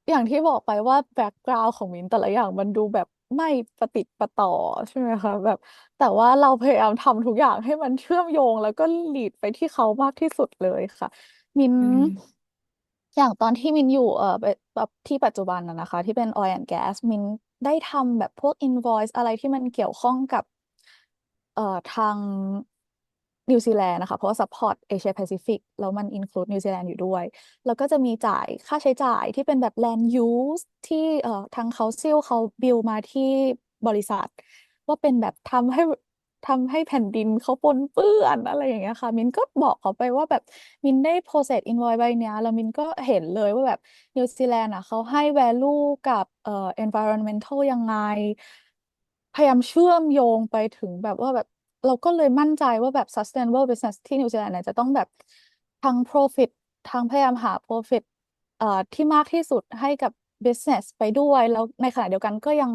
อย่างที่บอกไปว่าแบ็กกราว n d ของมินแต่ละอย่างมันดูแบบไม่ประติดประต่อใช่ไหมคะแบบแต่ว่าเราพยายามทำทุกอย่างให้มันเชื่อมโยงแล้วก็ลีดไปที่เขามากที่สุดเลยค่ะมินอืมอย่างตอนที่มินอยู่แบบที่ปัจจุบันนะคะที่เป็น oil and gas มินได้ทำแบบพวก invoice อะไรที่มันเกี่ยวข้องกับทางนิวซีแลนด์นะคะเพราะว่า support Asia Pacific แล้วมัน include นิวซีแลนด์อยู่ด้วย แล้วก็จะมีจ่ายค่าใช้จ่ายที่เป็นแบบ land use ที่ทาง council เขาบิลมาที่บริษัทว่าเป็นแบบทำให้แผ่นดินเขาปนเปื้อนอะไรอย่างเงี้ยค่ะมินก็บอกเขาไปว่าแบบมินได้ process invoice ใบเนี้ยแล้วมินก็เห็นเลยว่าแบบนิวซีแลนด์อ่ะเขาให้ value กับenvironmental ยังไงพยายามเชื่อมโยงไปถึงแบบว่าแบบเราก็เลยมั่นใจว่าแบบ sustainable business ที่นิวซีแลนด์เนี่ยจะต้องแบบทั้ง profit ทั้งพยายามหา profit ที่มากที่สุดให้กับ business ไปด้วยแล้วในขณะเดียวกันก็ยัง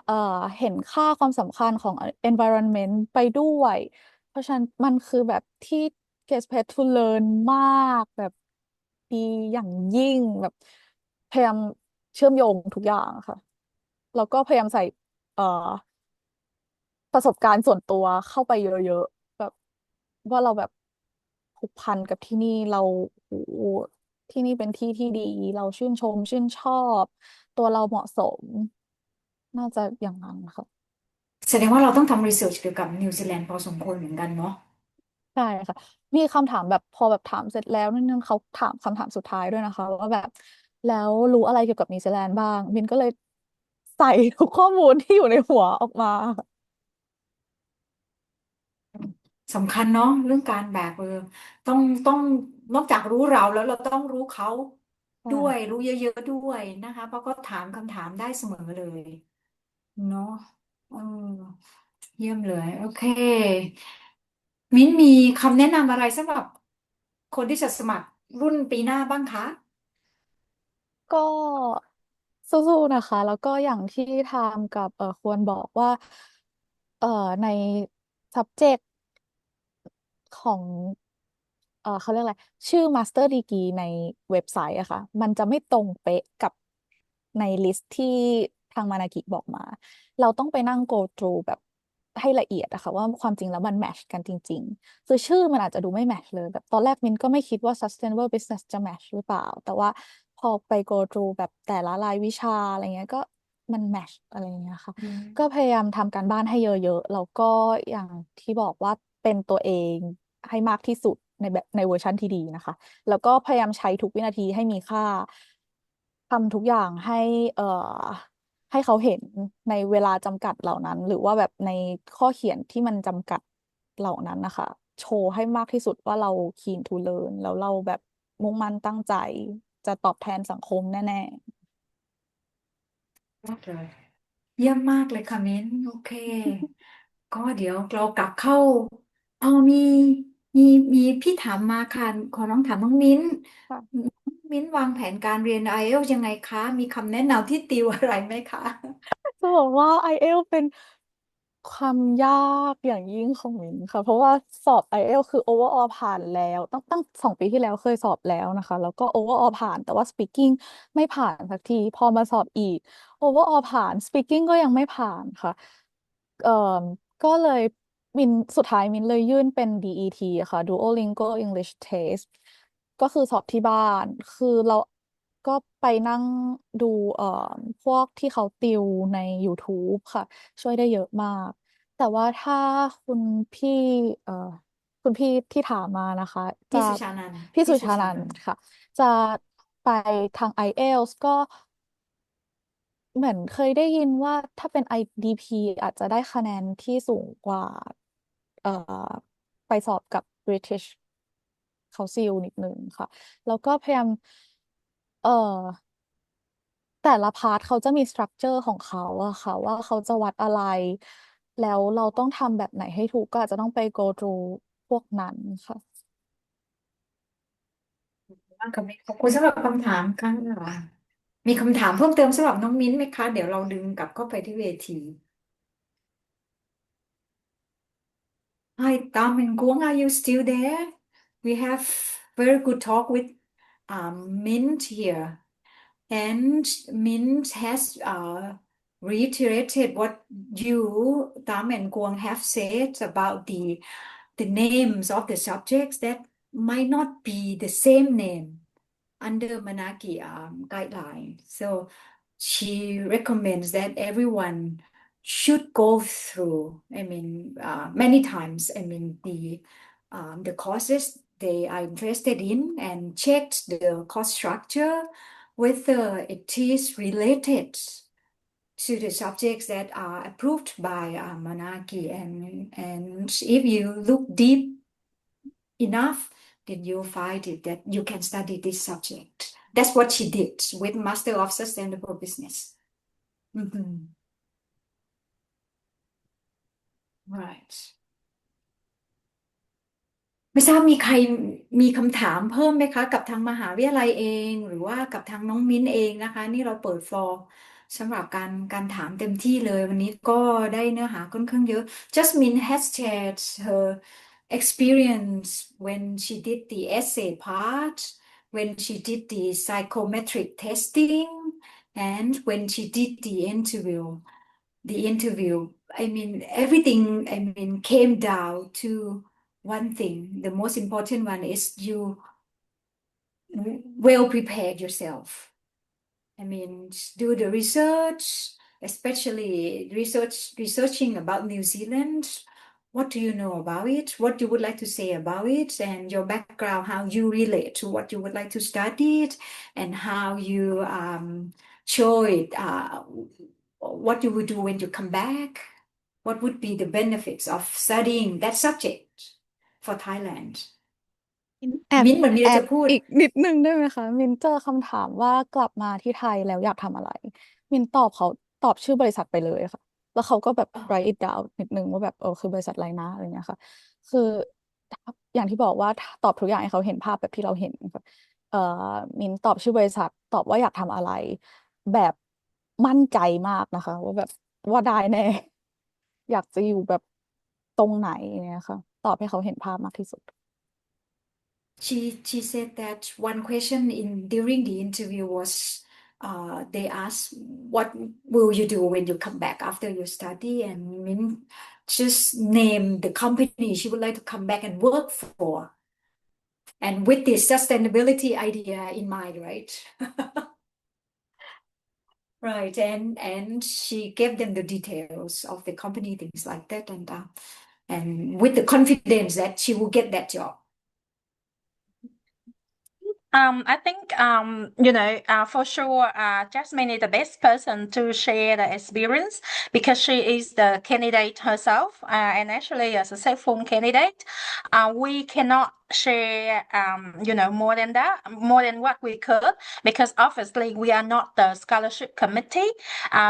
เอ่อเห็นค่าความสำคัญของ environment ไปด้วยเพราะฉะนั้นมันคือแบบที่ get paid to learn มากแบบดีอย่างยิ่งแบบพยายามเชื่อมโยงทุกอย่างค่ะแล้วก็พยายามใส่เอ่อประสบการณ์ส่วนตัวเข้าไปเยอะๆแบบว่าเราแบบผูกพันกับที่นี่เราโอ้โหที่นี่เป็นที่ที่ดีเราชื่นชมชื่นชอบตัวเราเหมาะสมน่าจะอย่างนั้นค่ะแสดงว่าเราต้องทำรีเสิร์ชเกี่ยวกับนิวซีแลนด์พอสมควรเหมือนกันเนาะ ใช่ค่ะมีคำถามแบบพอแบบถามเสร็จแล้วนิดนึงเขาถามคำถามสุดท้ายด้วยนะคะว่าแบบแล้วรู้อะไรเกี่ยวกับนิวซีแลนด์บ้างมินก็เลยใส่ทุกข้อมูลที่อยู่ในหัวออกมาสำคัญเนาะเรื่องการแบกต้องนอกจากรู้เราแล้วเราต้องรู้เขาใช่ด้วยค่ะรู้เยอะๆด้วยนะคะเพราะก็ถามคำถามได้เสมอเลยเนาะเออเยี่ยมเลยโอเคมิ้นมีคำแนะนำอะไรสำหรับคนที่จะสมัครรุ่นปีหน้าบ้างคะก็สู้ๆนะคะแล้วก็อย่างที่ทามกับควรบอกว่าใน subject ของเขาเรียกอะไรชื่อ Master Degree ในเว็บไซต์อะค่ะมันจะไม่ตรงเป๊ะกับในลิสต์ที่ทางมานากิบอกมาเราต้องไปนั่ง go through แบบให้ละเอียดอะค่ะว่าความจริงแล้วมันแมทช์กันจริงๆคือชื่อมันอาจจะดูไม่แมทช์เลยแบบตอนแรกมินก็ไม่คิดว่า sustainable business จะแมทช์หรือเปล่าแต่ว่าพอไป go through แบบแต่ละรายวิชาอะไรเงี้ยก็มันแมทช์อะไรเงี้ยค่ะ อืมก็พยายามทำการบ้านให้เยอะๆแล้วก็อย่างที่บอกว่าเป็นตัวเองให้มากที่สุดในแบบในเวอร์ชันที่ดีนะคะ แล้วก็พยายามใช้ทุกวินาทีให้มีค่าทำทุกอย่างให้เขาเห็นในเวลาจำกัดเหล่านั้นหรือว่าแบบในข้อเขียนที่มันจำกัดเหล่านั้นนะคะโชว์ให้มากที่สุดว่าเรา keen to learn แล้วเราแบบมุ่งมั่นตั้งใจจะตอบแทนสังคมแน่มากเลยเยี่ยมมากเลยค่ะมิ้นโอเคก็เดี๋ยวเรากลับเข้าเอามีมีพี่ถามมาค่ะขอน้องถามน้องมิ้นๆค่ะ มิ้นวางแผนการเรียนไอเอลยังไงคะมีคำแนะนำที่ติวอะไรไหมคะ จะบอกว่า IELTS เป็นความยากอย่างยิ่งของมินค่ะเพราะว่าสอบ IELTS คือ overall ผ่านแล้วตั้ง2 ปีที่แล้วเคยสอบแล้วนะคะแล้วก็ overall ผ่านแต่ว่า speaking ไม่ผ่านสักทีพอมาสอบอีก overall ผ่าน speaking ก็ยังไม่ผ่านค่ะเอ่อก็เลยสุดท้ายมินเลยยื่นเป็น DET ค่ะ Duolingo English Test ก็คือสอบที่บ้านคือเราก็ไปนั่งดูพวกที่เขาติวใน YouTube ค่ะช่วยได้เยอะมากแต่ แต่ว่าถ้าคุณพี่เอ่อคุณพี่ที่ถามมานะคะจะพี่สุชานันท์พี่สุพี่สุชานันท์ชานันท์ค่ะจะไปทาง IELTS ก็เหมือนเคยได้ยินว่าถ้าเป็น IDP อาจจะได้คะแนนที่สูงกว่าเอ่อไปสอบกับ British Council นิดนึงค่ะแล้วก็พยายามเอ่อ แต่ละพาร์ทเขาจะมีสตรัคเจอร์ของเขาอะค่ะว่าเขาจะวัดอะไรแล้วเราต้องทำแบบไหนให้ถูกก็อาจจะต้องไป go through พวกนั้นค่ะมากค่ะขอบคุณสำหรับคำถามค่ะมีคำถามเพิ่มเติมสำหรับน้องมิ้นไหมคะเดี๋ยวเราดึงกลับเข้าไปที่เวที Hi, Tam and Guang, are you still there? We have very good talk with Mint here. And Mint has reiterated what you, Tam and Guang, have said about the names of the subjects that might not be the same name under Manaaki guideline. So she recommends that everyone should go through, many times, the courses they are interested in and checked the course structure, whether it is related to the subjects that are approved by Manaaki. And if you look deep enough, then you'll find it that you can study this subject. That's what she did with Master of Sustainable Business. Right. ไม่ทราบมีใครมีคำถามเพิ่มไหมคะกับทางมหาวิทยาลัยเองหรือว่ากับทางน้องมิ้นเองนะคะนี่เราเปิดฟลอร์สำหรับการถามเต็มที่เลยวันนี้ก็ได้เนื้อหาค่อนข้างเยอะ Jasmine has shared her experience when she did the essay part, when she did the psychometric testing, and when she did the interview. Everything, came down to one thing. The most important one is you well prepared yourself. Do the research, especially researching about New Zealand. What do you know about it? What you would like to say about it, and your background, how you relate to what you would like to study it, and how you show it, what you would do when you come back. What would be the benefits of studying that subject for Thailand? แอบมิ้นท์เหมือนมีอะไรแอดจะพูดอีกนิดนึงได้ไหมคะมินเจอคำถามว่ากลับมาที่ไทยแล้วอยากทำอะไรมินตอบเขาตอบชื่อบริษัทไปเลยค่ะแล้วเขาก็แบบ อ๋อ write it down นิดนึงว่าแบบคือบริษัทอะไรนะอะไรเงี้ยค่ะคืออย่างที่บอกว่าตอบทุกอย่างให้เขาเห็นภาพแบบที่เราเห็นค่ะเอ่อมินตอบชื่อบริษัทตอบว่าอยากทำอะไรแบบมั่นใจมากนะคะว่าแบบว่าได้แน่อยากจะอยู่แบบตรงไหนเนี่ยค่ะตอบให้เขาเห็นภาพมากที่สุด She said that one question during the interview was they asked what will you do when you come back after you study, and Min just name the company she would like to come back and work for, and with this sustainability idea in mind, right? Right, and she gave them the details of the company, things like that, and with the confidence that she will get that job. I think for sure Jasmine is the best person to share the experience because she is the candidate herself and actually a successful candidate. We cannot share more than that, more than what we could, because obviously we are not the scholarship committee.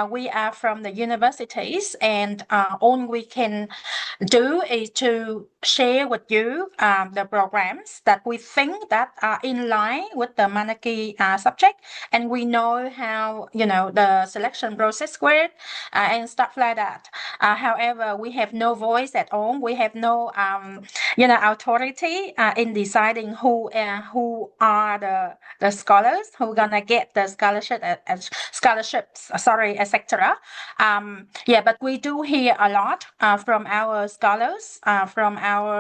We are from the universities, and all we can do is to share with you the programs that we think that are in line with the Manaaki subject, and we know how the selection process works and stuff like that. However, we have no voice at all. We have no authority in deciding who are the scholars who gonna get the scholarships, etc. But we do hear a lot from our scholars, from our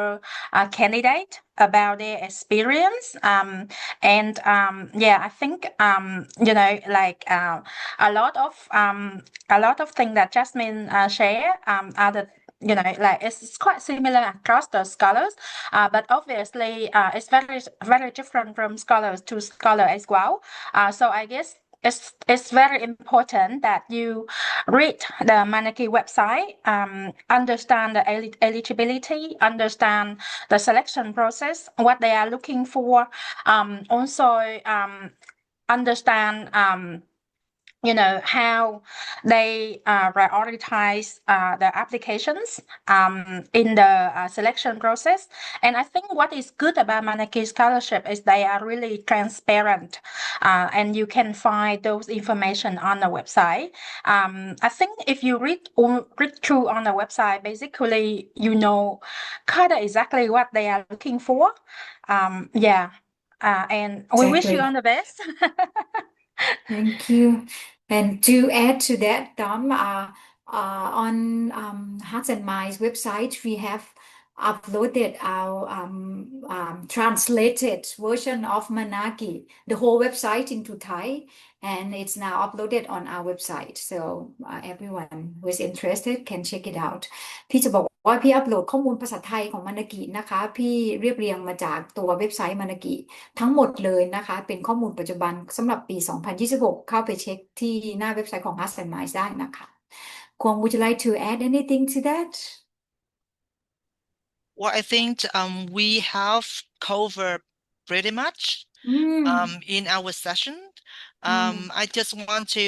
candidate about their experience. I think a lot of things that Jasmine share are the like it's quite similar across the scholars, but obviously it's very different from scholars to scholar as well. So I guess it's very important that you read the Manaaki website, understand the eligibility, understand the selection process, what they are looking for, also understand how they prioritize the applications in the selection process. And I think what is good about Manaaki Scholarship is they are really transparent, and you can find those information on the website. I think if you read through on the website, basically kind of exactly what they are looking for. And we wish you all Exactly. the best. Thank you. And to add to that, Tom, on Hearts and Minds website, we have uploaded our translated version of Manaaki, the whole website into Thai, and it's now uploaded on our website. So everyone who is interested can check it out. พี่จะบอกว่าพี่อัปโหลดข้อมูลภาษาไทยของมานากินะคะพี่เรียบเรียงมาจากตัวเว็บไซต์มานากิทั้งหมดเลยนะคะเป็นข้อมูลปัจจุบันสำหรับปี 2026 เข้าไปเช็คที่หน้าเว็บไซต์ของ Hearts and Minds ได้นะคะ Kwong, would you like to add anything to that? Well, I think we have covered pretty much in our session. I just want to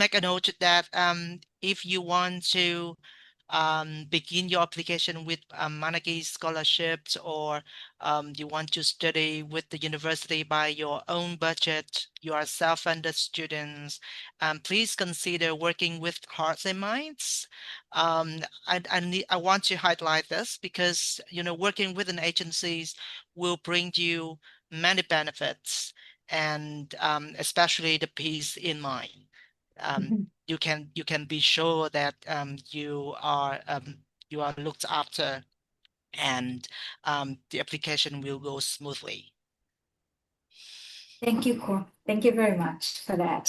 make a note that if you want to begin your application with Manaaki scholarships, or you want to study with the university by your own budget, you are self-funded students, please consider working with Hearts and Minds. I want to highlight this because working with an agencies will bring you many benefits, and especially the peace in mind. You can be sure that you are looked after, and the application will go smoothly. Thank you, Kwong. Thank you very much for that.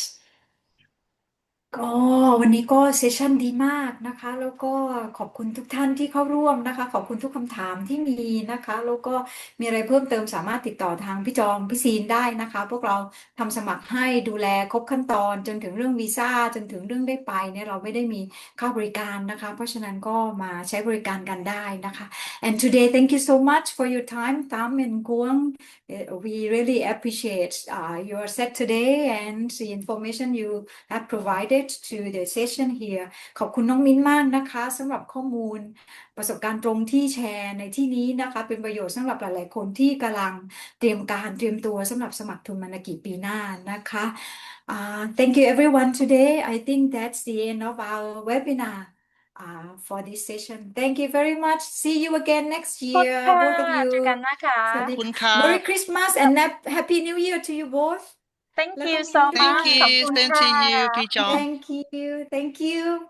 ก็วันนี้ก็เซสชันดีมากนะคะแล้วก็ขอบคุณทุกท่านที่เข้าร่วมนะคะขอบคุณทุกคำถามที่มีนะคะแล้วก็มีอะไรเพิ่มเติมสามารถติดต่อทางพี่จอมพี่ซีนได้นะคะพวกเราทำสมัครให้ดูแลครบขั้นตอนจนถึงเรื่องวีซ่าจนถึงเรื่องได้ไปเนี่ยเราไม่ได้มีค่าบริการนะคะเพราะฉะนั้นก็มาใช้บริการกันได้นะคะ and today thank you so much for your time Tam and Kwong. We really appreciate your set today and the information you have provided to the session here ขอบคุณน้องมิ้นมากนะคะสำหรับข้อมูลประสบการณ์ตรงที่แชร์ในที่นี้นะคะเป็นประโยชน์สำหรับหลายๆคนที่กำลังเตรียมตัวสำหรับสมัครทุนมานากิปีหน้านะคะ Thank you everyone today. I think that's the end of our webinar for this session. Thank you very much. See you again next ขอบคุณ year, ค่ะ both of you. เจอกันนะคะ สวัสดี ขอบคุณครับ Merry Christmas and Happy New Year to you both. Thank แล้ว you ก็ so มิ้น Thank much ขอบ you คุณ same ค่ะ to you พี่จอม Thank you.